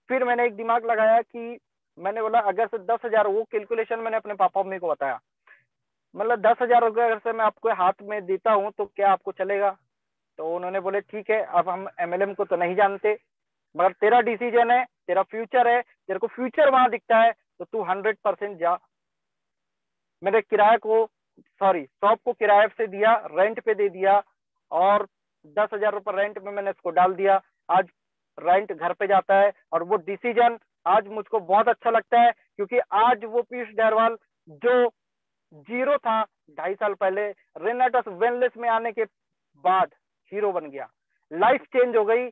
फिर मैंने एक दिमाग लगाया कि मैंने बोला अगर से 10,000, वो कैलकुलेशन मैंने अपने पापा मम्मी को बताया, मतलब 10,000 अगर से मैं आपको हाथ में देता हूँ तो क्या आपको चलेगा? तो उन्होंने बोले ठीक है, अब हम एमएलएम को तो नहीं जानते, मगर तेरा डिसीजन है, तेरा फ्यूचर है, तेरे को फ्यूचर वहां दिखता है, तो तू 100% जा। मैंने किराए को, सॉरी शॉप को किराए से दिया, रेंट पे दे दिया, और 10,000 रुपये रेंट में मैंने इसको डाल दिया। आज रेंट घर पे जाता है, और वो डिसीजन आज मुझको बहुत अच्छा लगता है, क्योंकि आज वो पीयूष डैरवाल जो जीरो था 2.5 साल पहले, रेनेटस वेलनेस में आने के बाद हीरो बन गया। लाइफ चेंज हो गई,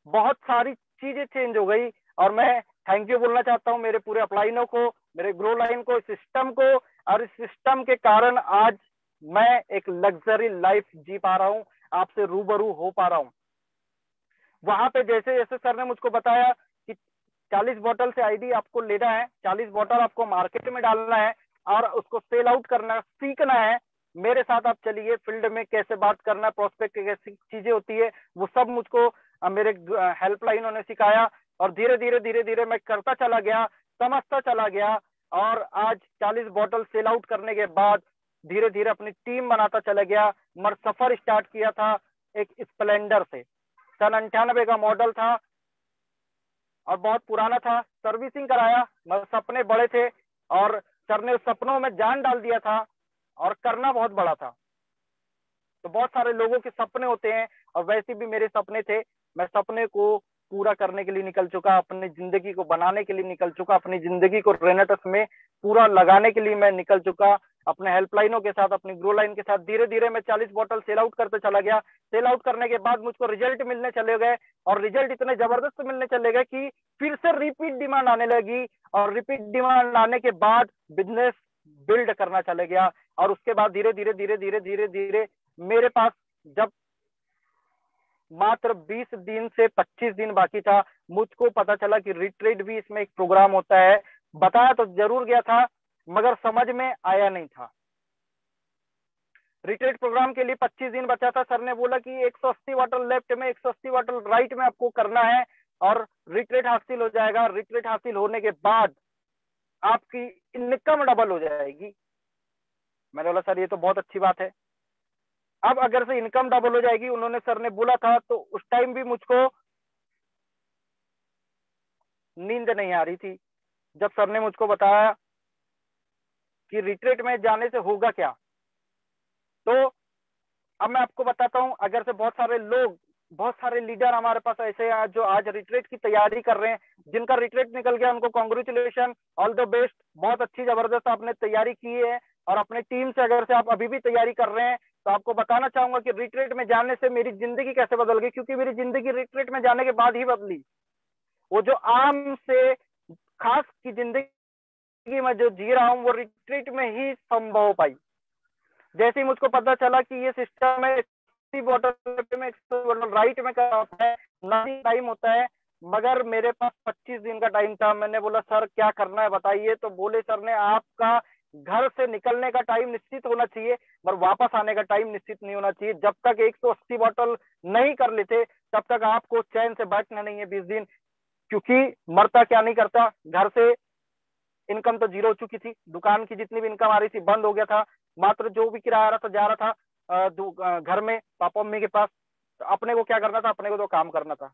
बहुत सारी चीजें चेंज हो गई। और मैं थैंक यू बोलना चाहता हूँ मेरे पूरे अपलाइनों को, मेरे ग्रो लाइन को, सिस्टम को। और इस सिस्टम के कारण आज मैं एक लग्जरी लाइफ जी पा रहा हूँ, आपसे रूबरू हो पा रहा हूँ। वहां पे जैसे जैसे सर ने मुझको बताया कि 40 बोतल से आईडी आपको लेना है, 40 बोतल आपको मार्केट में डालना है और उसको सेल आउट करना सीखना है। मेरे साथ आप चलिए, फील्ड में कैसे बात करना, प्रोस्पेक्ट कैसी चीजें होती है, वो सब मुझको मेरे हेल्पलाइनों ने सिखाया। और धीरे धीरे धीरे धीरे मैं करता चला गया, समझता चला गया। और आज 40 बोतल सेल आउट करने के बाद धीरे धीरे अपनी टीम बनाता चला गया। मगर सफर स्टार्ट किया था एक स्प्लेंडर से, सन 98 का मॉडल था और बहुत पुराना था। सर्विसिंग कराया, मगर सपने बड़े थे और सर ने उस सपनों में जान डाल दिया था और करना बहुत बड़ा था। तो बहुत सारे लोगों के सपने होते हैं और वैसे भी मेरे सपने थे। मैं सपने को पूरा करने के लिए निकल चुका, अपनी जिंदगी को बनाने के लिए निकल चुका, अपनी जिंदगी को रेनेटस में पूरा लगाने के लिए मैं निकल चुका। अपने हेल्पलाइनों के साथ, अपनी ग्रो लाइन के साथ धीरे धीरे मैं 40 बोतल सेल आउट करते चला गया। सेल आउट करने के बाद मुझको रिजल्ट मिलने चले गए और रिजल्ट इतने जबरदस्त मिलने चले गए कि फिर से रिपीट डिमांड आने लगी। और रिपीट डिमांड आने के बाद बिजनेस बिल्ड करना चले गया। और उसके बाद धीरे धीरे धीरे धीरे धीरे धीरे मेरे पास जब मात्र 20 दिन से 25 दिन बाकी था, मुझको पता चला कि रिट्रीट भी इसमें एक प्रोग्राम होता है। बताया तो जरूर गया था मगर समझ में आया नहीं था। रिट्रीट प्रोग्राम के लिए 25 दिन बचा था। सर ने बोला कि 180 वाटर लेफ्ट में, 180 वाटर राइट में आपको करना है और रिट्रीट हासिल हो जाएगा। रिट्रीट हासिल होने के बाद आपकी इनकम डबल हो जाएगी। मैंने बोला सर ये तो बहुत अच्छी बात है। अब अगर से इनकम डबल हो जाएगी, उन्होंने सर ने बोला था, तो उस टाइम भी मुझको नींद नहीं आ रही थी जब सर ने मुझको बताया कि रिट्रीट में जाने से होगा क्या। तो अब मैं आपको बताता हूं, अगर से बहुत सारे लोग, बहुत सारे लीडर हमारे पास ऐसे हैं जो आज रिट्रीट की तैयारी कर रहे हैं। जिनका रिट्रीट निकल गया उनको कॉन्ग्रेचुलेशन, ऑल द बेस्ट, बहुत अच्छी जबरदस्त आपने तैयारी की है। और अपने टीम से अगर से आप अभी भी तैयारी कर रहे हैं तो आपको बताना चाहूंगा कि रिट्रीट में जाने से मेरी जिंदगी कैसे बदल गई, क्योंकि मेरी जिंदगी रिट्रीट में जाने के बाद ही बदली। वो जो आम से खास की जिंदगी में जो जी रहा हूँ वो रिट्रीट में ही संभव हो पाई। जैसे ही मुझको पता चला कि ये सिस्टम है, 180 बोतल में 100 बोतल राइट में करता है, नहीं टाइम होता है, मगर मेरे पास 25 दिन का टाइम था। मैंने बोला सर क्या करना है बताइए। तो बोले सर ने आपका घर से निकलने का टाइम निश्चित होना चाहिए पर वापस आने का टाइम निश्चित नहीं होना चाहिए। जब तक 180 बोतल नहीं कर लेते तब तक आपको चैन से बैठना नहीं है 20 दिन। क्योंकि मरता क्या नहीं करता, घर से इनकम तो जीरो हो चुकी थी, दुकान की जितनी भी इनकम आ रही थी बंद हो गया था। मात्र जो भी किराया आ रहा था जा रहा था घर में पापा मम्मी के पास। तो अपने को क्या करना था, अपने को तो काम करना था।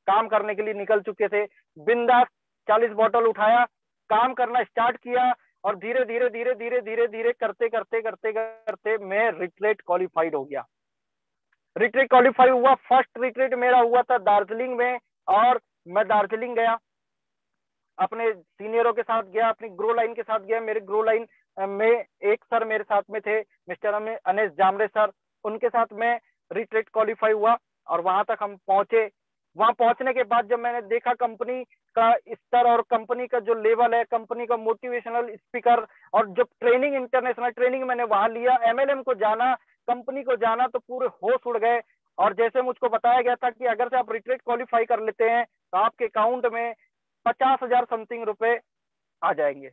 काम करने के लिए निकल चुके थे बिंदास। 40 बोतल उठाया, काम करना स्टार्ट किया और धीरे धीरे धीरे धीरे धीरे धीरे करते करते करते करते मैं रिट्रीट क्वालिफाइड हो गया। रिट्रीट क्वालिफाई हुआ। फर्स्ट रिट्रीट मेरा हुआ था दार्जिलिंग में और मैं दार्जिलिंग गया, अपने सीनियरों के साथ गया, अपनी ग्रो लाइन के साथ गया। मेरे ग्रो लाइन में एक सर मेरे साथ में थे, मिस्टर अनेस जामरे सर, उनके साथ में रिट्रीट क्वालिफाई हुआ और वहां तक हम पहुंचे। वहां पहुंचने के बाद जब मैंने देखा कंपनी का स्तर और कंपनी का जो लेवल है, कंपनी का मोटिवेशनल स्पीकर और जो ट्रेनिंग, इंटरनेशनल ट्रेनिंग मैंने वहां लिया, MLM को जाना, कंपनी को जाना, तो पूरे होश उड़ गए। और जैसे मुझको बताया गया था कि अगर से आप रिट्रीट क्वालिफाई कर लेते हैं तो आपके अकाउंट में 50,000 समथिंग रुपए आ जाएंगे।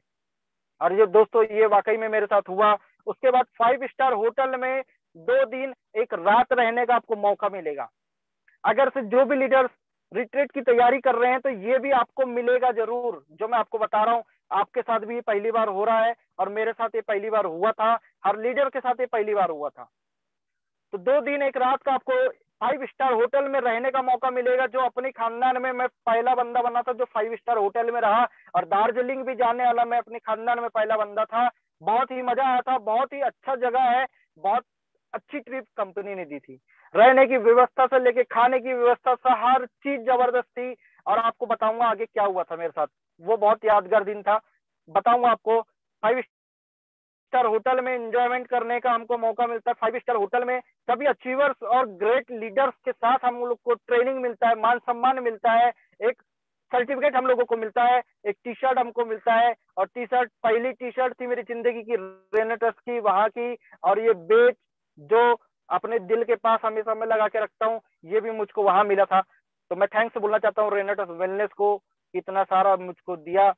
और ये दोस्तों ये वाकई में मेरे साथ हुआ। उसके बाद 5 स्टार होटल में 2 दिन 1 रात रहने का आपको मौका मिलेगा। अगर से जो भी लीडर्स रिट्रीट की तैयारी कर रहे हैं तो ये भी आपको मिलेगा जरूर। जो मैं आपको बता रहा हूँ आपके साथ भी ये पहली बार हो रहा है और मेरे साथ ये पहली बार हुआ था, हर लीडर के साथ ये पहली बार हुआ था। तो 2 दिन 1 रात का आपको 5 स्टार होटल में रहने का मौका मिलेगा। जो अपने खानदान में मैं पहला बंदा बना था जो 5 स्टार होटल में रहा, और दार्जिलिंग भी जाने वाला मैं अपने खानदान में पहला बंदा था। बहुत ही मजा आया था, बहुत ही अच्छा जगह है, बहुत अच्छी ट्रिप कंपनी ने दी थी। रहने की व्यवस्था से लेके खाने की व्यवस्था से हर चीज जबरदस्त थी। और आपको बताऊंगा आगे क्या हुआ था मेरे साथ, वो बहुत यादगार दिन था, बताऊंगा आपको। 5 स्टार होटल में एंजॉयमेंट करने का हमको मौका मिलता है। 5 स्टार होटल में सभी अचीवर्स और ग्रेट लीडर्स के साथ हम लोग को ट्रेनिंग मिलता है, मान सम्मान मिलता है, एक सर्टिफिकेट हम लोगों को मिलता है, एक टी शर्ट हमको मिलता है। और टी शर्ट पहली टी शर्ट थी मेरी जिंदगी की रेनेटस की, वहां की। और ये बेच जो अपने दिल के पास हमेशा मैं लगा के रखता हूँ, ये भी मुझको वहां मिला था। तो मैं थैंक्स बोलना चाहता हूँ रेनेटस वेलनेस को, इतना सारा मुझको दिया।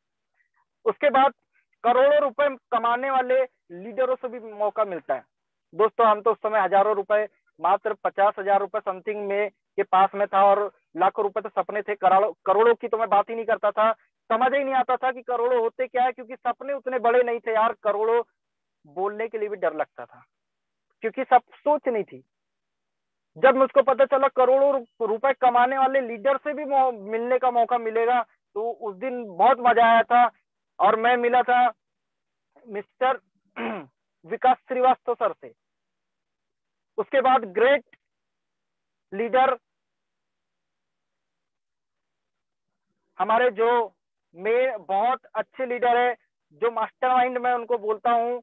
उसके बाद करोड़ों रुपए कमाने वाले लीडरों से भी मौका मिलता है। दोस्तों हम तो उस समय हजारों रुपए, मात्र 50,000 रुपए समथिंग में के पास में था, और लाखों रुपए तो सपने थे। करोड़ों की तो मैं बात ही नहीं करता था, समझ ही नहीं आता था कि करोड़ों होते क्या है, क्योंकि सपने उतने बड़े नहीं थे यार। करोड़ों बोलने के लिए भी डर लगता था, क्योंकि सब सोच नहीं थी। जब मुझको पता चला करोड़ों रुपए कमाने वाले लीडर से भी मिलने का मौका मिलेगा, तो उस दिन बहुत मजा आया था। और मैं मिला था मिस्टर विकास श्रीवास्तव सर से। उसके बाद ग्रेट लीडर हमारे जो में बहुत अच्छे लीडर है, जो मास्टरमाइंड मैं उनको बोलता हूँ,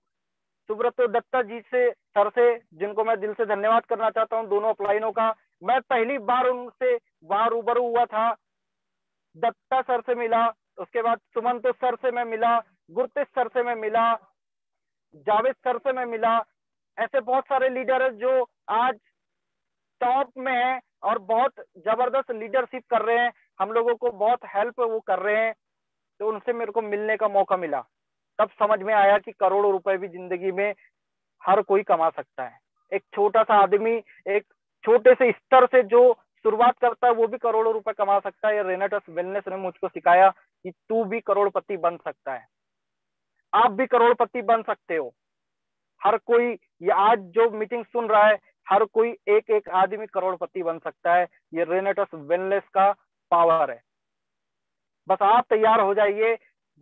सुब्रतो दत्ता जी से सर से, जिनको मैं दिल से धन्यवाद करना चाहता हूँ दोनों अपलाइनों का। मैं पहली बार उनसे वहां रूबरू हुआ था, दत्ता सर से मिला, उसके बाद सुमंतो सर से मैं मिला, गुरतेज सर से मैं मिला, जावेद सर से मैं मिला। ऐसे बहुत सारे लीडर है जो आज टॉप में है और बहुत जबरदस्त लीडरशिप कर रहे हैं, हम लोगों को बहुत हेल्प वो कर रहे हैं। तो उनसे मेरे को मिलने का मौका मिला, तब समझ में आया कि करोड़ों रुपए भी जिंदगी में हर कोई कमा सकता है। एक छोटा सा आदमी एक छोटे से स्तर से जो शुरुआत करता है, वो भी करोड़ों रुपए कमा सकता है। ये रेनेटस वेलनेस ने मुझको सिखाया कि तू भी करोड़पति बन सकता है, आप भी करोड़पति बन सकते हो। हर कोई, ये आज जो मीटिंग सुन रहा है, हर कोई एक एक आदमी करोड़पति बन सकता है। ये रेनेटस वेलनेस का पावर है। बस आप तैयार हो जाइए।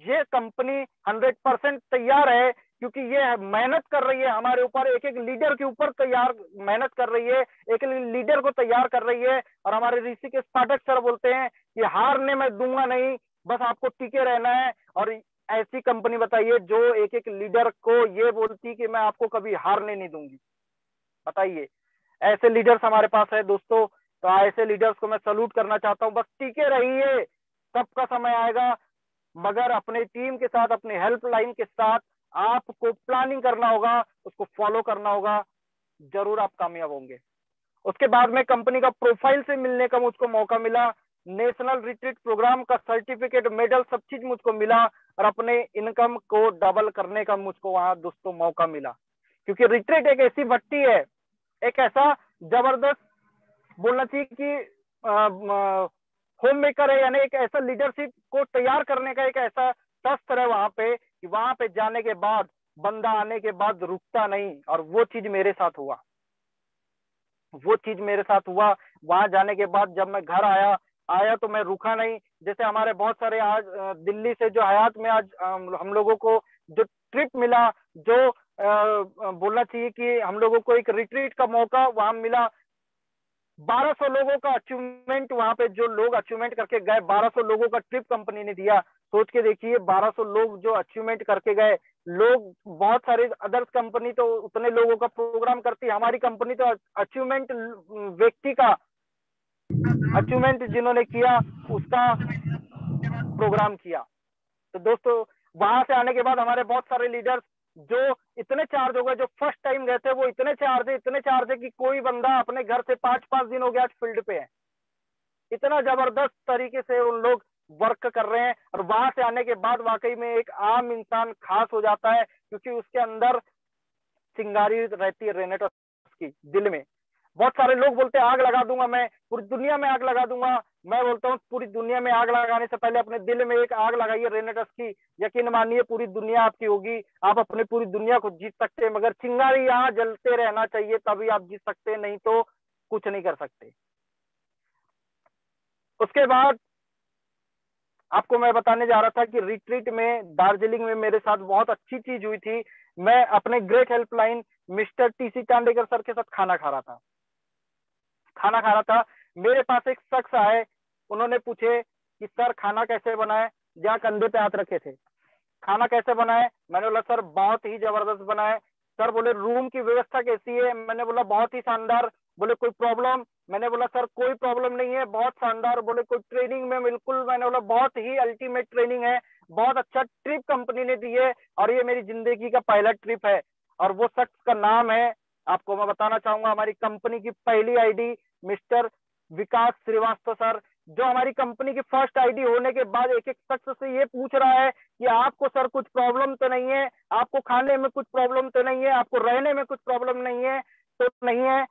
ये कंपनी 100% तैयार है, क्योंकि ये मेहनत कर रही है हमारे ऊपर, एक एक लीडर के ऊपर तैयार मेहनत कर रही है, एक लीडर को तैयार कर रही है। और हमारे ऋषिकेश पाठक सर बोलते हैं कि हारने में दूंगा नहीं, बस आपको टिके रहना है। और ऐसी कंपनी बताइए जो एक एक लीडर को ये बोलती कि मैं आपको कभी हारने नहीं दूंगी। बताइए, ऐसे लीडर्स हमारे पास है दोस्तों। तो ऐसे लीडर्स को मैं सल्यूट करना चाहता हूँ। बस टिके रहिए, सबका समय आएगा, मगर अपने टीम के साथ, अपने हेल्पलाइन के साथ आपको प्लानिंग करना होगा, उसको फॉलो करना होगा, जरूर आप कामयाब होंगे। उसके बाद में कंपनी का प्रोफाइल से मिलने का मुझको मौका मिला, नेशनल रिट्रीट प्रोग्राम का सर्टिफिकेट, मेडल, सब चीज मुझको मिला। और अपने इनकम को डबल करने का मुझको वहां दोस्तों मौका मिला, क्योंकि रिट्रीट एक ऐसी भट्टी है, एक ऐसा जबरदस्त बोलना चाहिए कि होम मेकर है, यानी एक ऐसा लीडरशिप को तैयार करने का एक ऐसा शस्त्र है वहां पे, कि वहां पे जाने के बाद बंदा आने के बाद रुकता नहीं। और वो चीज मेरे साथ हुआ, वो चीज मेरे साथ हुआ। वहां जाने के बाद जब मैं घर आया तो मैं रुका नहीं। जैसे हमारे बहुत सारे आज दिल्ली से जो हयात में आज हम लोगों को जो ट्रिप मिला, जो बोलना चाहिए कि हम लोगों को एक रिट्रीट का मौका वहां मिला। 1200 लोगों का अचीवमेंट, वहां पे जो लोग अचीवमेंट करके गए, 1200 लोगों का ट्रिप कंपनी ने दिया। सोच के देखिए, 1200 लोग जो अचीवमेंट करके गए। लोग बहुत सारे अदर्स कंपनी तो उतने लोगों का प्रोग्राम करती है, हमारी कंपनी तो अचीवमेंट व्यक्ति का अचीवमेंट जिन्होंने किया उसका प्रोग्राम किया। तो दोस्तों वहां से आने के बाद हमारे बहुत सारे लीडर्स जो इतने चार्ज हो गए, जो फर्स्ट टाइम गए थे, वो इतने चार्ज है कि कोई बंदा अपने घर से 5-5 दिन हो गया आज फील्ड पे है। इतना जबरदस्त तरीके से उन लोग वर्क कर रहे हैं। और वहां से आने के बाद वाकई में एक आम इंसान खास हो जाता है, क्योंकि उसके अंदर चिंगारी रहती है रेनेटस की दिल में। बहुत सारे लोग बोलते हैं आग लगा दूंगा, मैं पूरी दुनिया में आग लगा दूंगा। मैं बोलता हूँ पूरी दुनिया में आग लगाने से पहले अपने दिल में एक आग लगाइए रेनेटस की। यकीन मानिए पूरी दुनिया आपकी होगी, आप अपनी पूरी दुनिया को जीत सकते हैं। मगर चिंगारी यहाँ जलते रहना चाहिए, तभी आप जीत सकते हैं, नहीं तो कुछ नहीं कर सकते। उसके बाद आपको मैं बताने जा रहा था कि रिट्रीट में दार्जिलिंग में मेरे साथ बहुत अच्छी चीज हुई थी। मैं अपने great helpline mister TC Chandekar sir के साथ खाना खा रहा था। मेरे पास एक शख्स आए, उन्होंने पूछे कि सर खाना कैसे बनाए, जहाँ कंधे पे हाथ रखे थे। खाना कैसे बना है? मैंने बोला सर बहुत ही जबरदस्त बना है। सर बोले रूम की व्यवस्था कैसी है? मैंने बोला बहुत ही शानदार। बोले कोई प्रॉब्लम? मैंने बोला सर कोई प्रॉब्लम नहीं है, बहुत शानदार। बोले कोई ट्रेनिंग में? बिल्कुल। मैंने बोला बहुत ही अल्टीमेट ट्रेनिंग है, बहुत अच्छा ट्रिप कंपनी ने दी है और ये मेरी जिंदगी का पहला ट्रिप है। और वो शख्स का नाम है, आपको मैं बताना चाहूंगा, हमारी कंपनी की पहली आईडी मिस्टर विकास श्रीवास्तव सर, जो हमारी कंपनी की फर्स्ट आईडी होने के बाद एक एक शख्स से ये पूछ रहा है कि आपको सर कुछ प्रॉब्लम तो नहीं है, आपको खाने में कुछ प्रॉब्लम तो नहीं है, आपको रहने में कुछ प्रॉब्लम नहीं है तो नहीं है।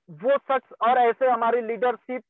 वो शख्स और ऐसे हमारी लीडरशिप,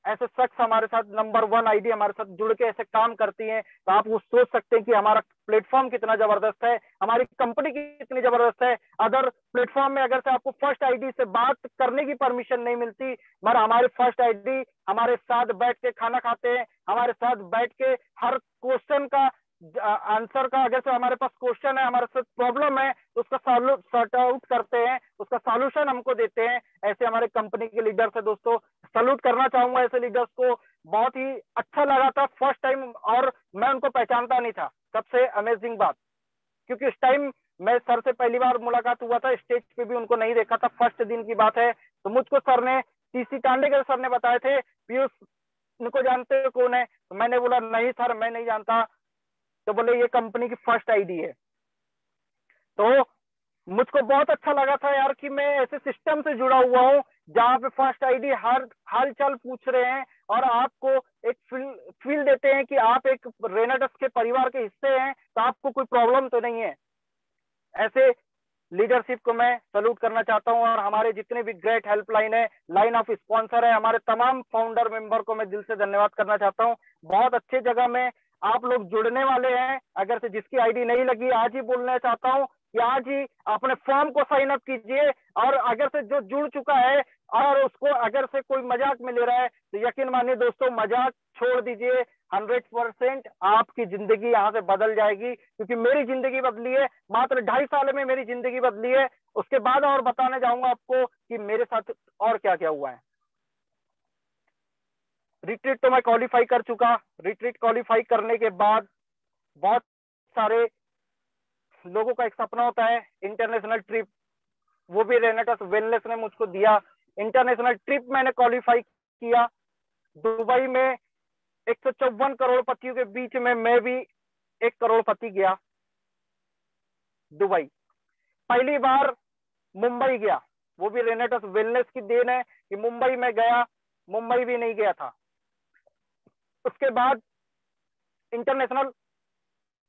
ऐसे शख्स हमारे साथ नंबर 1 आईडी हमारे साथ जुड़ के ऐसे काम करती हैं, तो आप वो सोच सकते हैं कि हमारा प्लेटफॉर्म कितना जबरदस्त है, हमारी कंपनी कितनी जबरदस्त है। अदर प्लेटफॉर्म में अगर से आपको फर्स्ट आईडी से बात करने की परमिशन नहीं मिलती, मगर हमारे फर्स्ट आईडी हमारे साथ बैठ के खाना खाते हैं, हमारे साथ बैठ के हर क्वेश्चन का आंसर का, अगर से हमारे पास क्वेश्चन है, हमारे साथ प्रॉब्लम है तो उसका सॉर्ट आउट करते हैं, उसका सॉल्यूशन हमको देते हैं। ऐसे हमारे कंपनी के लीडर्स है दोस्तों, सल्यूट करना चाहूंगा ऐसे लीडर्स को। बहुत ही अच्छा लगा था फर्स्ट टाइम, और मैं उनको पहचानता नहीं था, सबसे अमेजिंग बात, क्योंकि उस टाइम मैं सर से पहली बार मुलाकात हुआ था, स्टेज पे भी उनको नहीं देखा था, फर्स्ट दिन की बात है। तो मुझको सर ने, टीसी टांडेकर सर ने बताए थे, पीयूष इनको जानते हो कौन है? तो मैंने बोला नहीं सर मैं नहीं जानता। तो बोले ये कंपनी की फर्स्ट आईडी है। तो मुझको बहुत अच्छा लगा था यार कि मैं ऐसे सिस्टम से जुड़ा हुआ हूँ जहाँ पे फर्स्ट आईडी हर हाल चाल पूछ रहे हैं और आपको एक फील देते हैं कि आप एक रेनाडस के परिवार के हिस्से हैं, तो आपको कोई प्रॉब्लम तो नहीं है। ऐसे लीडरशिप को मैं सल्यूट करना चाहता हूं। और हमारे जितने भी ग्रेट हेल्पलाइन है, लाइन ऑफ स्पॉन्सर है, हमारे तमाम फाउंडर मेंबर को मैं दिल से धन्यवाद करना चाहता हूं। बहुत अच्छे जगह में आप लोग जुड़ने वाले हैं। अगर से जिसकी आईडी नहीं लगी, आज ही बोलना चाहता हूं कि आज ही अपने फॉर्म को साइन अप कीजिए। और अगर से जो जुड़ चुका है और उसको अगर से कोई मजाक में ले रहा है, तो यकीन मानिए दोस्तों मजाक छोड़ दीजिए। 100% आपकी जिंदगी यहाँ से बदल जाएगी, क्योंकि मेरी जिंदगी बदली है, मात्र 2.5 साल में मेरी जिंदगी बदली है। उसके बाद और बताने जाऊंगा आपको कि मेरे साथ और क्या क्या हुआ है। रिट्रीट तो मैं क्वालिफाई कर चुका। रिट्रीट क्वालिफाई करने के बाद बहुत सारे लोगों का एक सपना होता है इंटरनेशनल ट्रिप, वो भी रेनेटस वेलनेस ने मुझको दिया। इंटरनेशनल ट्रिप मैंने क्वालिफाई किया। दुबई में 154 करोड़पतियों के बीच में मैं भी 1 करोड़पति गया दुबई। पहली बार मुंबई गया, वो भी रेनेटस वेलनेस की देन है कि मुंबई में गया, मुंबई भी नहीं गया था। उसके बाद इंटरनेशनल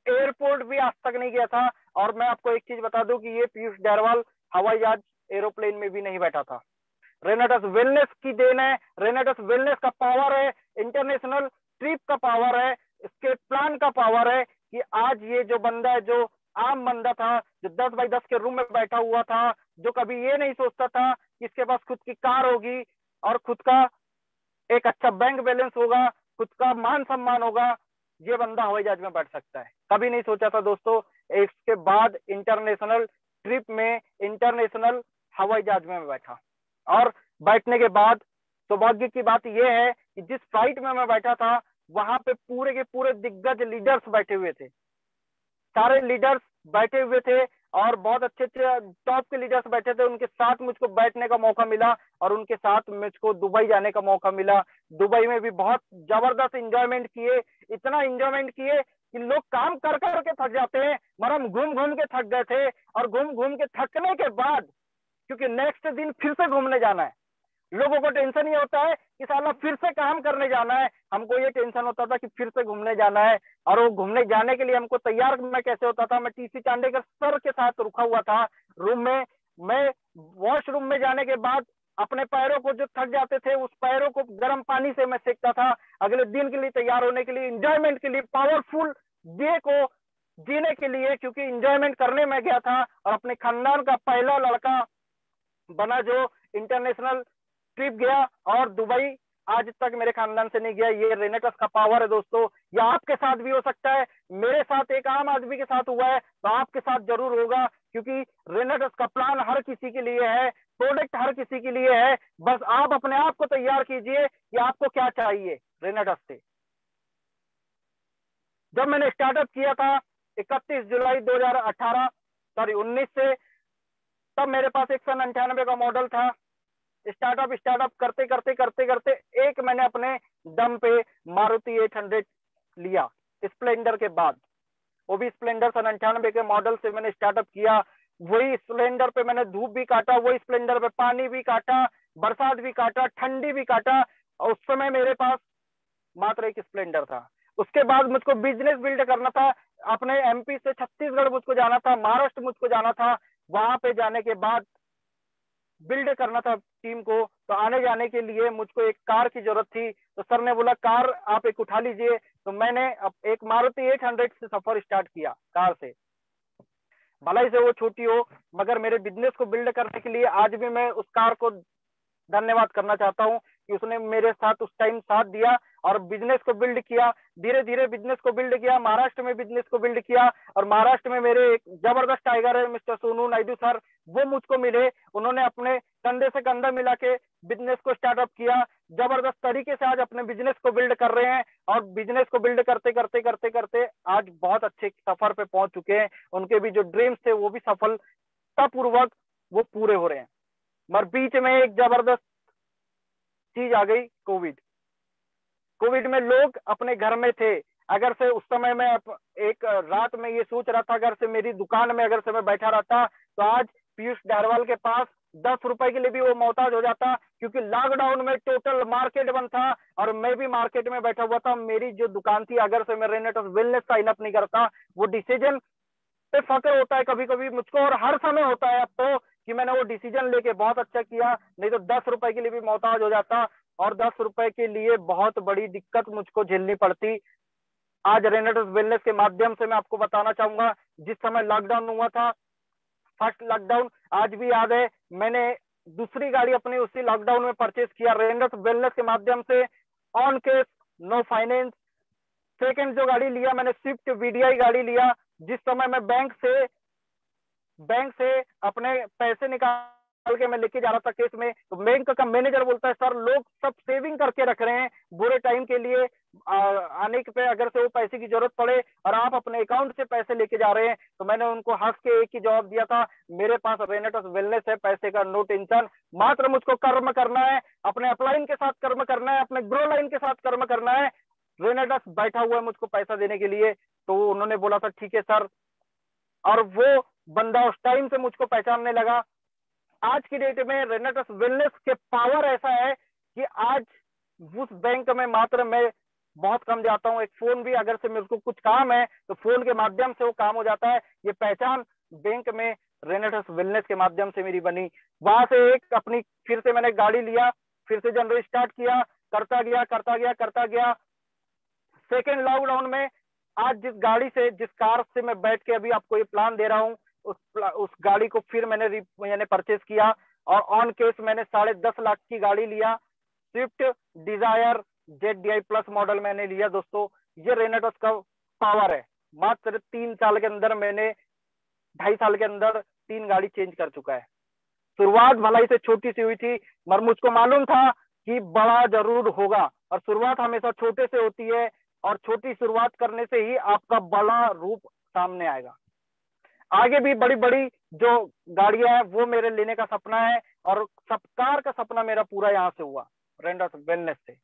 एयरपोर्ट भी आज तक नहीं गया था। और मैं आपको एक चीज बता दूं कि ये पीयूष डैरवाल हवाई जहाज एरोप्लेन में भी नहीं बैठा था। रेनेटस वेलनेस की देन है, रेनेटस वेलनेस का पावर है, इंटरनेशनल ट्रिप का पावर है, इसके प्लान का पावर है कि आज ये जो बंदा है, जो आम बंदा था, जो 10 बाई 10 के रूम में बैठा हुआ था, जो कभी ये नहीं सोचता था कि इसके पास खुद की कार होगी और खुद का एक अच्छा बैंक बैलेंस होगा, खुद का मान सम्मान होगा, ये बंदा हवाई जहाज में बैठ सकता है, कभी नहीं सोचा था दोस्तों। इसके बाद इंटरनेशनल ट्रिप में, इंटरनेशनल हवाई जहाज में बैठा, और बैठने के बाद सौभाग्य की बात यह है कि जिस फ्लाइट में मैं बैठा था वहां पे पूरे के पूरे दिग्गज लीडर्स बैठे हुए थे, सारे लीडर्स बैठे हुए थे और बहुत अच्छे अच्छे टॉप के लीडर्स बैठे थे। उनके साथ मुझको बैठने का मौका मिला और उनके साथ मुझको दुबई जाने का मौका मिला। दुबई में भी बहुत जबरदस्त इंजॉयमेंट किए, इतना इंजॉयमेंट किए कि लोग काम कर कर के थक जाते हैं, मगर हम घूम घूम के थक गए थे। और घूम घूम के थकने के बाद, क्योंकि नेक्स्ट दिन फिर से घूमने जाना है, लोगों को टेंशन ये होता है कि साला फिर से काम करने जाना है, हमको ये टेंशन होता था कि फिर से घूमने जाना है। और वो घूमने जाने के लिए हमको तैयार मैं कैसे होता था, मैं टीसी चांडेकर सर के साथ रुका हुआ था रूम में। मैं वॉशरूम में जाने के बाद अपने पैरों को जो थक जाते थे, उस पैरों को गर्म पानी से मैं सेकता था, अगले दिन के लिए तैयार होने के लिए, इंजॉयमेंट के लिए, पावरफुल डे को जीने के लिए, क्योंकि इंजॉयमेंट करने में गया था। और अपने खानदान का पहला लड़का बना जो इंटरनेशनल ट्रिप गया, और दुबई आज तक मेरे खानदान से नहीं गया। ये रेनेटस का पावर है दोस्तों, ये आपके साथ भी हो सकता है, मेरे साथ एक आम आदमी के साथ हुआ है तो आपके साथ जरूर होगा, क्योंकि रेनेटस का प्लान हर किसी के लिए है, प्रोडक्ट हर किसी के लिए है। बस आप अपने आप को तैयार कीजिए कि आपको क्या चाहिए रेनेटस से। जब मैंने स्टार्टअप किया था 31 जुलाई 2018 सॉरी 19 से, तब मेरे पास 199 का मॉडल था। स्टार्टअप करते करते करते करते एक मैंने अपने दम पे मारुति 800 लिया स्प्लेंडर के बाद, वो भी स्प्लेंडर 98 के मॉडल से मैंने स्टार्टअप किया। वही स्प्लेंडर पे मैंने धूप भी काटा, वही स्प्लेंडर पे पानी भी काटा, बरसात भी काटा, ठंडी भी काटा। और उस समय मेरे पास मात्र एक स्प्लेंडर था। उसके बाद मुझको बिजनेस बिल्ड करना था, अपने एमपी से छत्तीसगढ़ मुझको जाना था, महाराष्ट्र मुझको जाना था। वहां पे जाने के बाद बिल्ड करना था टीम को, तो आने जाने के लिए मुझको एक कार की जरूरत थी। तो सर ने बोला कार आप एक उठा लीजिए, तो मैंने एक मारुति 800 से सफर स्टार्ट किया कार से। भलाई से वो छोटी हो, मगर मेरे बिजनेस को बिल्ड करने के लिए आज भी मैं उस कार को धन्यवाद करना चाहता हूँ कि उसने मेरे साथ उस टाइम साथ दिया और बिजनेस को बिल्ड किया। धीरे धीरे बिजनेस को बिल्ड किया, महाराष्ट्र में बिजनेस को बिल्ड किया। और महाराष्ट्र में मेरे एक जबरदस्त टाइगर है मिस्टर सोनू नायडू सर, वो मुझको मिले। उन्होंने अपने कंधे से कंधा मिला के बिजनेस को स्टार्टअप किया। जबरदस्त तरीके से आज अपने बिजनेस को बिल्ड कर रहे हैं और बिजनेस को बिल्ड करते करते करते करते आज बहुत अच्छे सफर पे पहुंच चुके हैं। उनके भी जो ड्रीम्स थे वो भी सफलतापूर्वक वो पूरे हो रहे हैं। मगर बीच में एक जबरदस्त चीज आ गई, कोविड में लोग अपने घर में थे। अगर से उस समय में एक रात में ये सोच रहा था, अगर से मेरी दुकान में अगर से मैं बैठा रहता तो आज पीयूष डारवाल के पास 10 रुपए के लिए भी वो मोहताज हो जाता, क्योंकि लॉकडाउन में टोटल मार्केट बंद था और मैं भी मार्केट में बैठा हुआ था। मेरी जो दुकान थी, अगर से मैं रेनेटस वेलनेस साइन अप नहीं करता, वो डिसीजन पे फक्र होता है कभी कभी मुझको, और हर समय होता है अब तो, कि मैंने वो डिसीजन लेके बहुत अच्छा किया। नहीं तो 10 रुपए के लिए भी मोहताज हो जाता और 10 रुपए के लिए बहुत बड़ी दिक्कत मुझको झेलनी पड़ती। आज रेनेटस वेलनेस के माध्यम से मैं आपको बताना चाहूंगा, जिस समय लॉकडाउन हुआ था, फर्स्ट लॉकडाउन आज भी याद है, मैंने दूसरी गाड़ी अपनी उसी लॉकडाउन में परचेज किया रेनेटस वेलनेस के माध्यम से, on case no finance. Second जो गाड़ी लिया मैंने स्विफ्ट वीडीआई गाड़ी लिया, जिस समय मैं बैंक से अपने पैसे निकाल के मैं लेके जा रहा था केस में, तो बैंक का मैनेजर बोलता है सर लोग सब सेविंग करके रख रहे हैं बुरे टाइम के लिए, आने पे अगर से वो पैसे की जरूरत पड़े और आप अपने अकाउंट से पैसे लेके जा रहे हैं। तो मैंने उनको हंस के एक ही जवाब दिया था, मेरे पास रेनेटस वेलनेस है, पैसे का नो टेंशन, मात्र मुझको कर्म करना है, अपने अपलाइन के साथ कर्म करना है, अपने ग्रो लाइन के साथ कर्म करना है। रेनेटस बैठा हुआ है मुझको पैसा देने के लिए। तो उन्होंने बोला था ठीक है सर, और वो बंदा उस टाइम से मुझको पहचानने लगा। आज की डेट में रेनेटस वेलनेस के पावर ऐसा है कि आज उस बैंक में मात्र मैं बहुत कम जाता हूँ। एक फोन भी अगर से मेरे को कुछ काम है तो फोन के माध्यम से वो काम हो जाता है। ये पहचान बैंक में रेनेटस वेलनेस के माध्यम से मेरी बनी। वहां से एक अपनी फिर से मैंने गाड़ी लिया, फिर से जनरल स्टार्ट किया, करता गया। सेकेंड लॉकडाउन में आज जिस गाड़ी से, जिस कार से मैं बैठ के अभी आपको ये प्लान दे रहा हूँ, उस गाड़ी को फिर मैंने परचेज किया और ऑन केस मैंने 10.5 लाख की गाड़ी लिया, Swift Dzire ZDI plus model मैंने लिया। दोस्तों ये रेनेटस का पावर है, मात्र 3 साल के अंदर मैंने 2.5 साल के अंदर 3 गाड़ी चेंज कर चुका है। शुरुआत भलाई से छोटी सी हुई थी, मगर मुझको मालूम था कि बड़ा जरूर होगा, और शुरुआत हमेशा छोटे से होती है और छोटी शुरुआत करने से ही आपका बड़ा रूप सामने आएगा। आगे भी बड़ी बड़ी जो गाड़ियां हैं वो मेरे लेने का सपना है, और सब कार का सपना मेरा पूरा यहाँ से हुआ, रेनेटस वेलनेस से।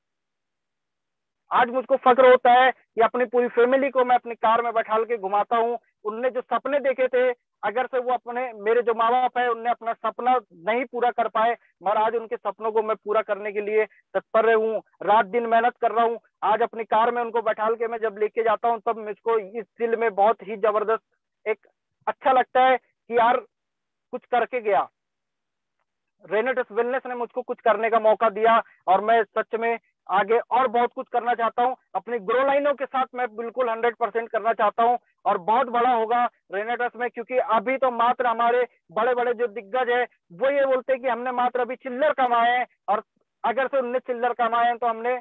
आज मुझको फक्र होता है कि अपनी पूरी फैमिली को मैं अपनी कार में बैठा के घुमाता हूँ। उनने जो सपने देखे थे, अगर से वो अपने, मेरे जो माँ बाप है उनने अपना सपना नहीं पूरा कर पाए, मगर आज उनके सपनों को मैं पूरा करने के लिए तत्पर हूँ, रात दिन मेहनत कर रहा हूँ। आज अपनी कार में उनको बैठा के मैं जब लेके जाता हूँ, तब मुझको इस दिल में बहुत ही जबरदस्त एक अच्छा लगता है कि यार कुछ करके गया, रेनेटस वेलनेस ने मुझको कुछ करने का मौका दिया, और मैं सच में आगे और बहुत कुछ करना चाहता हूं। अपनी ग्रो लाइनों के साथ मैं बिल्कुल 100% करना चाहता हूं, और बहुत बड़ा होगा रेनेटस में, क्योंकि अभी तो मात्र हमारे बड़े बड़े जो दिग्गज है वो ये बोलते हैं कि हमने मात्र अभी चिल्लर कमाए हैं, और अगर से उनने चिल्लर कमाए हैं तो हमने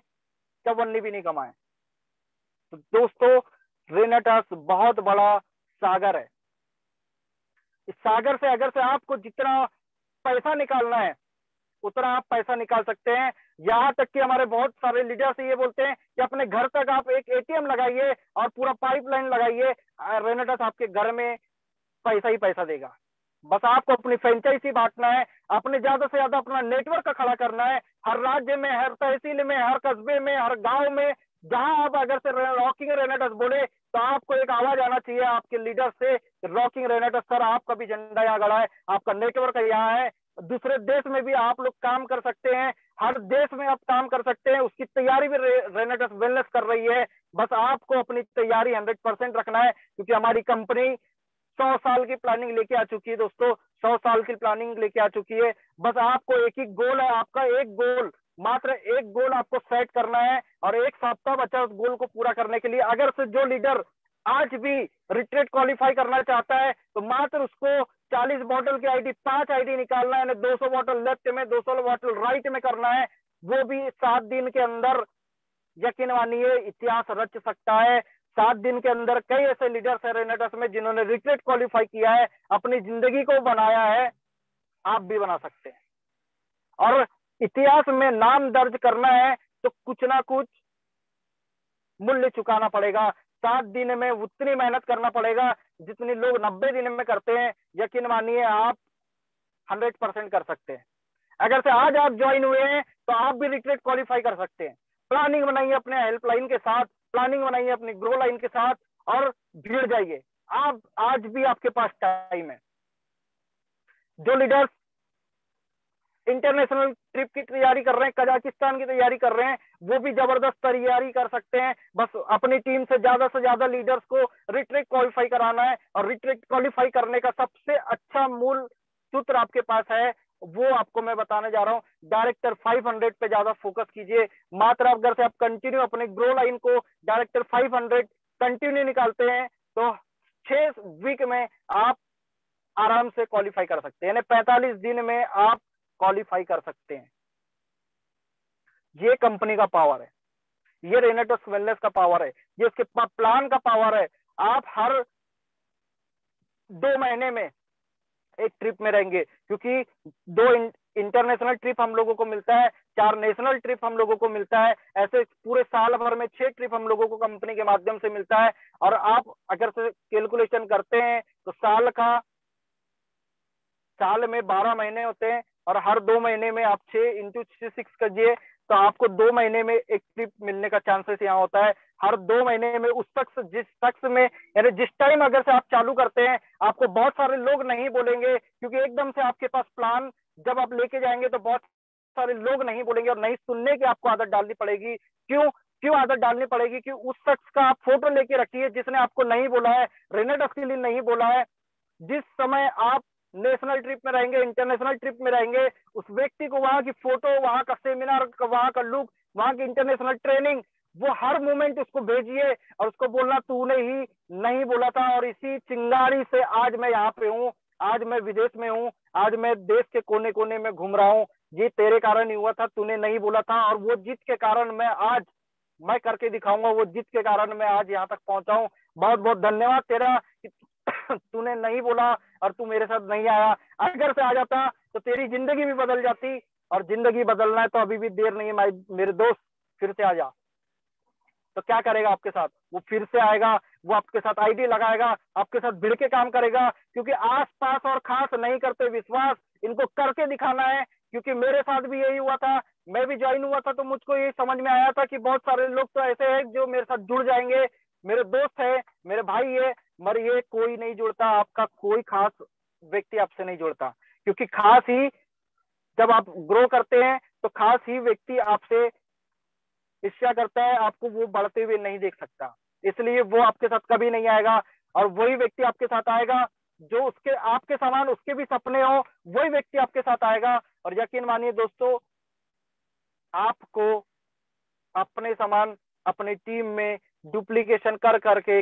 चवन्नी भी नहीं कमाए। तो दोस्तों रेनेटस बहुत बड़ा सागर है। इस सागर से अगर से आपको जितना पैसा निकालना है उतना आप पैसा निकाल सकते हैं। यहाँ तक कि हमारे बहुत सारे लीडर्स ये बोलते हैं कि अपने घर तक आप एक एटीएम लगाइए और पूरा पाइपलाइन लगाइए, रेनेडस आपके घर में पैसा ही पैसा देगा। बस आपको अपनी फ्रेंचाइजी बांटना है, अपने ज्यादा से ज्यादा अपना नेटवर्क खड़ा करना है, हर राज्य में, हर तहसील में, हर कस्बे में, हर गांव में, जहां आप अगर से रॉकिंग रेनेडस बोले तो आपको एक आवाज आना चाहिए आपके लीडर से, रॉकिंग रेनेडस सर आपका भी झंडा यहाँ गड़ा है, आपका नेटवर्क यहाँ है। दूसरे देश में भी आप लोग काम कर सकते हैं, हर देश में आप काम कर सकते हैं, उसकी तैयारी भी रेनेडस वेलनेस कर रही है। बस आपको अपनी तैयारी 100% रखना है, क्योंकि हमारी कंपनी 100 साल की प्लानिंग लेके आ चुकी है दोस्तों, 100 साल की प्लानिंग लेके आ चुकी है। बस आपको एक ही गोल है, आपका एक गोल, मात्र एक गोल आपको सेट करना है, और एक सप्ताह बचा उस गोल को पूरा करने के लिए। अगर से जो लीडर आज भी रिट्रीट क्वालिफाई करना चाहता है तो मात्र उसको 40 बॉटल की आईडी, 5 आईडी निकालना है, 200 बॉटल लेफ्ट में, 200 बॉटल राइट में करना है, वो भी 7 दिन के अंदर। यकीन मानिए इतिहास रच सकता है। 7 दिन के अंदर कई ऐसे लीडर्स है रेनेडस में जिन्होंने रिट्रीट क्वालिफाई किया है, अपनी जिंदगी को बनाया है, आप भी बना सकते हैं। और इतिहास में नाम दर्ज करना है तो कुछ ना कुछ मूल्य चुकाना पड़ेगा। 7 दिन में उतनी मेहनत करना पड़ेगा जितनी लोग 90 दिन में करते हैं। यकीन मानिए आप 100% कर सकते हैं। अगर से आज आप ज्वाइन हुए हैं तो आप भी रिट्रीट क्वालिफाई कर सकते हैं। प्लानिंग बनाइए अपने हेल्पलाइन के साथ, प्लानिंग बनाइए अपनी ग्रो लाइन के साथ, और भिड़ जाइए। आप आज भी आपके पास टाइम है। जो लीडर्स इंटरनेशनल ट्रिप की तैयारी कर रहे हैं, कजाकिस्तान की तैयारी कर रहे हैं, वो भी जबरदस्त तैयारी कर सकते हैं। बस अपनी टीम से ज्यादा लीडर्स को रिट्रीट क्वालिफाई कराना है, और रिट्रीट क्वालिफाई करने का सबसे अच्छा मूल सूत्र आपके पास है, वो आपको मैं बताने जा रहा हूँ। डायरेक्टर 500 पे ज्यादा फोकस कीजिए। मात्र अगर से आप कंटिन्यू अपने ग्रो लाइन को डायरेक्टर 500 कंटिन्यू निकालते हैं तो 6 वीक में आप आराम से क्वालिफाई कर सकते हैं, यानी 45 दिन में आप क्वालिफाई कर सकते हैं। ये कंपनी का पावर है, ये रेनेडस वेलनेस का पावर है, ये उसके प्लान का पावर है। आप हर 2 महीने में एक ट्रिप में रहेंगे, क्योंकि 2 इंटरनेशनल ट्रिप हम लोगों को मिलता है, 4 नेशनल ट्रिप हम लोगों को मिलता है, ऐसे पूरे साल भर में 6 ट्रिप हम लोगों को कंपनी के माध्यम से मिलता है। और आप अगर से कैलकुलेशन करते हैं तो साल में 12 महीने होते हैं, और हर 2 महीने में आप 6 × 6 करिए तो आपको 2 महीने में एक ट्रिप मिलने का चांसेस यहाँ होता है। हर 2 महीने में उस शख्स जिस शख्स में, यानी जिस टाइम अगर से आप चालू करते हैं, आपको बहुत सारे लोग नहीं बोलेंगे, क्योंकि एकदम से आपके पास प्लान जब आप लेके जाएंगे तो बहुत सारे लोग नहीं बोलेंगे, और नहीं सुनने की आपको आदत डालनी पड़ेगी। क्यों आदत डालनी पड़ेगी? कि उस शख्स का आप फोटो लेके रखिए जिसने आपको नहीं बोला है, रेनेडस के लिए नहीं बोला है। जिस समय आप नेशनल ट्रिप में रहेंगे, इंटरनेशनल ट्रिप में रहेंगे, उस व्यक्ति को वहां की फोटो, वहां का सेमिनार, वहां का लुक, वहां की इंटरनेशनल ट्रेनिंग, वो हर मोमेंट उसको भेजिए, और उसको बोलना तूने ही नहीं बोला था, और इसी चिंगारी से आज मैं यहाँ पे हूँ, आज मैं विदेश में हूँ, आज मैं देश के कोने कोने में घूम रहा हूँ। ये तेरे कारण ही हुआ था, तूने नहीं बोला था, और वो जीत के कारण मैं करके दिखाऊंगा, वो जीत के कारण मैं आज यहाँ तक पहुंचा हूँ। बहुत बहुत धन्यवाद तेरा, तूने नहीं बोला और तू मेरे साथ नहीं आया। अगर से आ जाता तो तेरी जिंदगी भी बदल जाती, और जिंदगी बदलना है तो अभी भी देर नहीं है मेरे दोस्त, फिर से आ जा। तो क्या करेगा आपके साथ? वो फिर से आएगा, वो आपके साथ आईडी लगाएगा, आपके साथ भिड़ के काम करेगा, क्योंकि आस पास और खास नहीं करते विश्वास, इनको करके दिखाना है। क्योंकि मेरे साथ भी यही हुआ था, मैं भी ज्वाइन हुआ था तो मुझको ये समझ में आया था कि बहुत सारे लोग तो ऐसे हैं जो मेरे साथ जुड़ जाएंगे, मेरे दोस्त है, मेरे भाई है, मगर ये कोई नहीं जुड़ता, आपका कोई खास व्यक्ति आपसे नहीं जुड़ता, क्योंकि खास ही जब आप ग्रो करते हैं तो खास ही व्यक्ति आपसे ईर्ष्या करता है, आपको वो बढ़ते हुए नहीं देख सकता, इसलिए वो आपके साथ कभी नहीं आएगा। और वही व्यक्ति आपके साथ आएगा जो उसके आपके समान उसके भी सपने हो, वही व्यक्ति आपके साथ आएगा। और यकीन मानिए दोस्तों, आपको अपने समान अपनी टीम में डुप्लीकेशन कर करके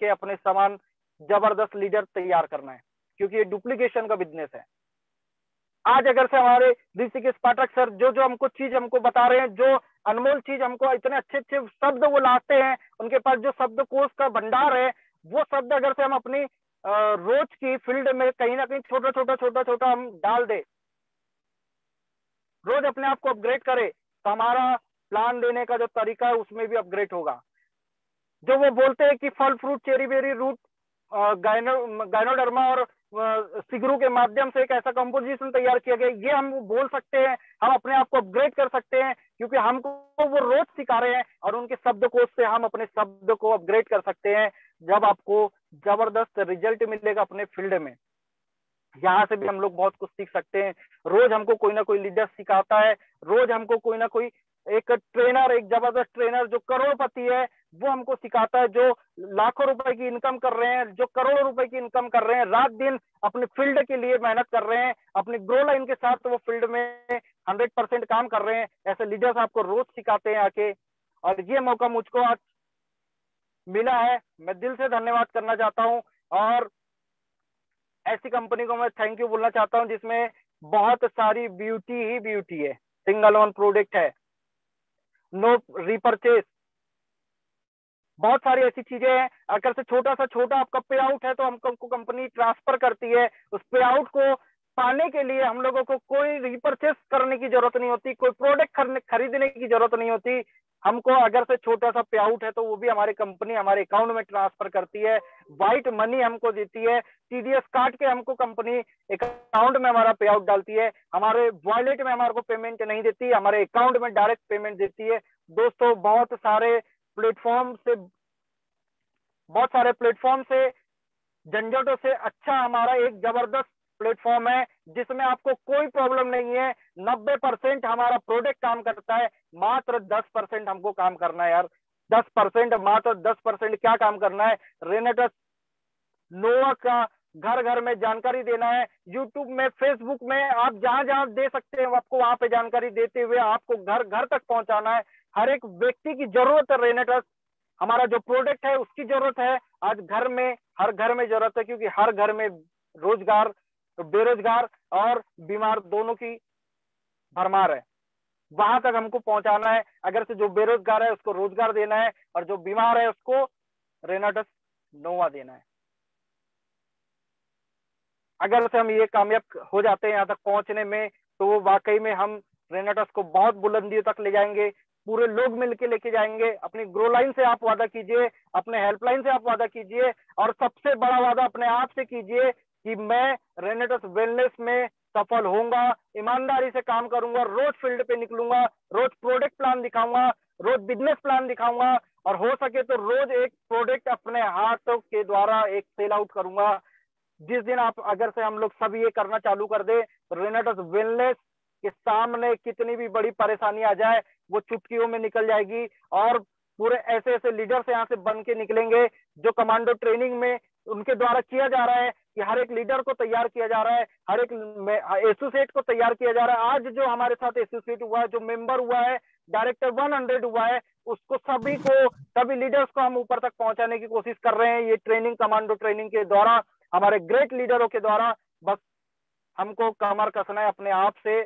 अपने समान जबरदस्त लीडर तैयार करना है, क्योंकि ये डुप्लीकेशन का बिजनेस है। आज अगर से हमारे ऋषिकेश पाठक सर जो हमको चीज हमको बता रहे हैं, जो अनमोल चीज हमको, इतने अच्छे अच्छे शब्द वो लाते हैं, उनके पास जो शब्दकोश का भंडार है, वो शब्द अगर से हम अपनी रोज की फील्ड में कहीं ना कहीं छोटा छोटा हम डाल दे, रोज अपने आप को अपग्रेड करे तो हमारा प्लान देने का जो तरीका है उसमें भी अपग्रेड होगा। जो वो बोलते हैं कि फल फ्रूट चेरी बेरी रूट गायनोडर्मा और सिगरू के माध्यम से एक ऐसा कंपोजिशन तैयार किया गया, ये हम बोल सकते हैं, हम अपने आप को अपग्रेड कर सकते हैं क्योंकि हमको वो रोज सिखा रहे हैं और उनके शब्दकोश से हम अपने शब्द को अपग्रेड कर सकते हैं। जब आपको जबरदस्त रिजल्ट मिलेगा अपने फील्ड में, यहाँ से भी हम लोग बहुत कुछ सीख सकते हैं। रोज हमको कोई ना कोई लीडर सिखाता है, रोज हमको कोई ना कोई एक ट्रेनर, एक जबरदस्त ट्रेनर जो करोड़पति है वो हमको सिखाता है, जो लाखों रुपए की इनकम कर रहे हैं, जो करोड़ों रुपए की इनकम कर रहे हैं, रात दिन अपने फील्ड के लिए मेहनत कर रहे हैं, अपनी ग्रो लाइन के साथ वो फील्ड में 100% काम कर रहे हैं। ऐसे लीडर्स आपको रोज सिखाते हैं आके, और ये मौका मुझको आज मिला है, मैं दिल से धन्यवाद करना चाहता हूँ। और ऐसी कंपनी को मैं थैंक यू बोलना चाहता हूँ जिसमें बहुत सारी ब्यूटी ही ब्यूटी है, सिंगल ऑन प्रोडक्ट है, नो रिपर्चेस, बहुत सारी ऐसी चीजें हैं। अगर से छोटा सा छोटा आपका पे आउट है तो हमको कंपनी ट्रांसफर करती है। उस पे आउट को पाने के लिए हम लोगों को कोई रिपर्चेस करने की जरूरत नहीं होती, कोई प्रोडक्ट खरीदने की जरूरत नहीं होती। हमको अगर से छोटा सा पे आउट है तो वो भी हमारी कंपनी हमारे अकाउंट में ट्रांसफर करती है, व्हाइट मनी हमको देती है, टीडीएस काट के हमको कंपनी अकाउंट में हमारा पे आउट डालती है, हमारे वॉलेट में हमारे को पेमेंट नहीं देती, हमारे अकाउंट में डायरेक्ट पेमेंट देती है। दोस्तों बहुत सारे प्लेटफॉर्म से झंझटों से अच्छा हमारा एक जबरदस्त प्लेटफॉर्म है जिसमें आपको कोई प्रॉब्लम नहीं है। 90% हमारा प्रोडक्ट काम करता है, मात्र 10% हमको काम करना है यार। 10%, मात्र 10% क्या काम करना है? रेनेटस नोवा का घर घर में जानकारी देना है। यूट्यूब में, फेसबुक में आप जहां जहां दे सकते हैं आपको वहां पे जानकारी देते हुए आपको घर घर तक पहुंचाना है। हर एक व्यक्ति की जरूरत है रेनेटस, हमारा जो प्रोडक्ट है उसकी जरूरत है। आज घर में, हर घर में जरूरत है क्योंकि हर घर में रोजगार, बेरोजगार और बीमार दोनों की भरमार है। वहां तक हमको पहुंचाना है। अगर से जो बेरोजगार है उसको रोजगार देना है और जो बीमार है उसको रेनेटस नोवा देना है। अगर से हम ये कामयाब हो जाते हैं यहाँ तक पहुंचने में तो वो वाकई में हम रेनेटस को बहुत बुलंदियों तक ले जाएंगे, पूरे लोग मिलके लेके जाएंगे। अपनी ग्रो लाइन से आप वादा कीजिए, अपने हेल्पलाइन से आप वादा कीजिए और सबसे बड़ा वादा अपने आप से कीजिए कि मैं रेनेटस वेलनेस में सफल होऊंगा, ईमानदारी से काम करूंगा, रोज फील्ड पे निकलूंगा, रोज प्रोडक्ट प्लान दिखाऊंगा, रोज बिजनेस प्लान दिखाऊंगा और हो सके तो रोज एक प्रोडक्ट अपने हाथों के द्वारा एक सेल आउट करूंगा। जिस दिन आप अगर से हम लोग सब ये करना चालू कर दे तो रेनेटस वेलनेस के सामने कितनी भी बड़ी परेशानी आ जाए वो चुटकियों में निकल जाएगी। और पूरे ऐसे ऐसे लीडर्स यहाँ से बन के निकलेंगे जो कमांडो ट्रेनिंग में उनके द्वारा किया जा रहा है कि हर एक लीडर को तैयार किया जा रहा है, हर एक एसोसिएट को तैयार किया जा रहा है। आज जो हमारे साथ एसोसिएट हुआ है, जो मेंबर हुआ है, डायरेक्टर 100 हुआ है, उसको सभी लीडर्स को हम ऊपर तक पहुंचाने की कोशिश कर रहे हैं ये ट्रेनिंग, कमांडो ट्रेनिंग के द्वारा, हमारे ग्रेट लीडरों के द्वारा। बस हमको कमर कसना है अपने आप से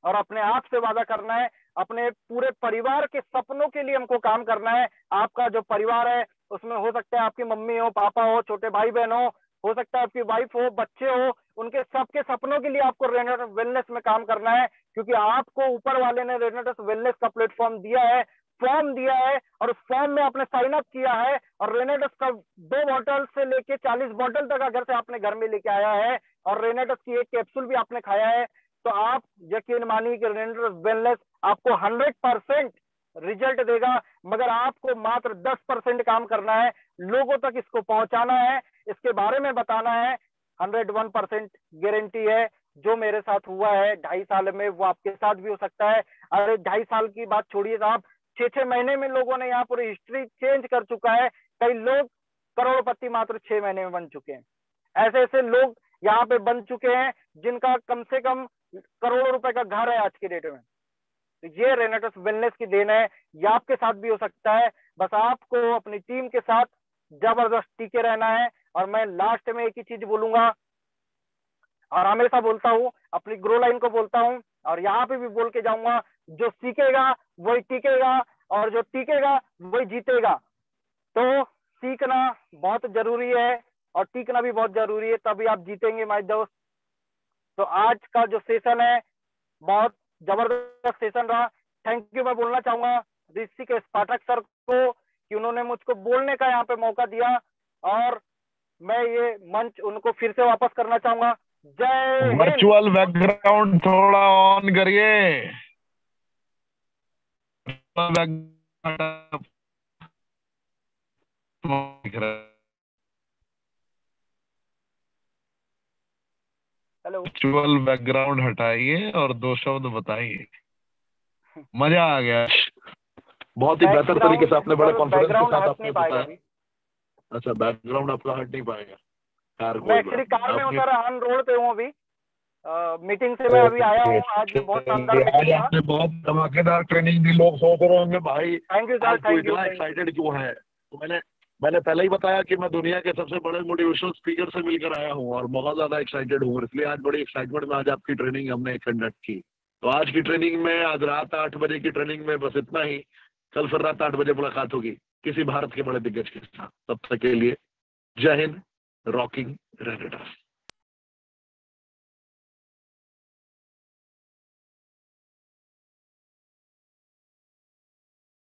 और अपने आप से वादा करना है, अपने पूरे परिवार के सपनों के लिए हमको काम करना है। आपका जो परिवार है उसमें हो सकता है आपकी मम्मी हो, पापा हो, छोटे भाई बहन हो सकता है आपकी वाइफ हो, बच्चे हो, उनके सबके सपनों के लिए आपको रेनेटस वेलनेस में काम करना है क्योंकि आपको ऊपर वाले ने रेनेटस वेलनेस का प्लेटफॉर्म दिया है, फॉर्म दिया है और उस फॉर्म में आपने साइन अप किया है और रेनेटस का 2 बॉटल से लेके 40 बॉटल तक अगर से आपने घर में लेके आया है और रेनेटस की एक कैप्सूल भी आपने खाया है तो आप यकीन मानिए कि रेनेटस वेलनेस आपको 100% रिजल्ट देगा। मगर आपको मात्र 10% काम करना है, लोगों तक इसको पहुंचाना है, इसके बारे में बताना है। 101% गारंटी है, जो मेरे साथ हुआ है 2.5 साल में वो आपके साथ भी हो सकता है। अरे 2.5 साल की बात छोड़िए साहब, 6 महीने में लोगों ने यहाँ पूरी हिस्ट्री चेंज कर चुका है। कई लोग करोड़पति मात्र 6 महीने में बन चुके हैं। ऐसे ऐसे लोग यहाँ पे बन चुके हैं जिनका कम से कम करोड़ों रुपए का घर है आज की डेट में। तो ये रेनेटस वेलनेस की देन है, ये आपके साथ भी हो सकता है। बस आपको अपनी टीम के साथ जबरदस्त टिके रहना है। और मैं लास्ट में एक ही चीज बोलूंगा और हमेशा बोलता हूँ, अपनी ग्रो लाइन को बोलता हूँ और यहाँ पे भी बोल के जाऊंगा, जो सीखेगा वही टिकेगा और जो टिकेगा वही जीतेगा। तो सीखना बहुत जरूरी है और टिकना भी बहुत जरूरी है, तभी आप जीतेंगे माय दोस्त। तो आज का जो सेशन है बहुत जबरदस्त सेशन रहा। थैंक यू मैं बोलना चाहूंगा ऋषिकेश पाठक सर को कि उन्होंने मुझको बोलने का यहाँ पे मौका दिया, और मैं ये मंच उनको फिर से वापस करना चाहूंगा। जय हिंद। वर्चुअल बैकग्राउंड थोड़ा ऑन करिए। हेलो, वर्चुअल बैकग्राउंड हटाइए और 2 शब्द बताइए। मजा आ गया, बहुत ही बेहतर तरीके से आपने बड़े कॉन्फिडेंस के साथ आपने बताया। अच्छा, बैकग्राउंड आपका हट नहीं पाएगा। मैं एक्चुअली कार में उतर ऑन रोड पे हूँ अभी, मीटिंग से मैं अभी आया हूँ। आज बहुत शानदार मीटिंग था। आपने बहुत धमाकेदार ट्रेनिंग दी। लोग सोच रहे होंगे भाई thank you sir, thank you. इतना एक्साइटेड क्यों है। तो मैंने पहले ही बताया कि मैं दुनिया के सबसे बड़े मोटिवेशनल स्पीकर से मिलकर आया हूँ और बहुत ज्यादा एक्साइटेड हूँ, इसलिए आज बड़ी एक्साइटमेंट में आज आपकी ट्रेनिंग हमने कंडक्ट की। तो आज की ट्रेनिंग में, आज रात 8 बजे की ट्रेनिंग में बस इतना ही। कल फिर रात 8 बजे मुलाकात होगी किसी भारत के बड़े दिग्गज के साथ। तब तक के लिए जय हिंद, रॉकिंग रेनेटास।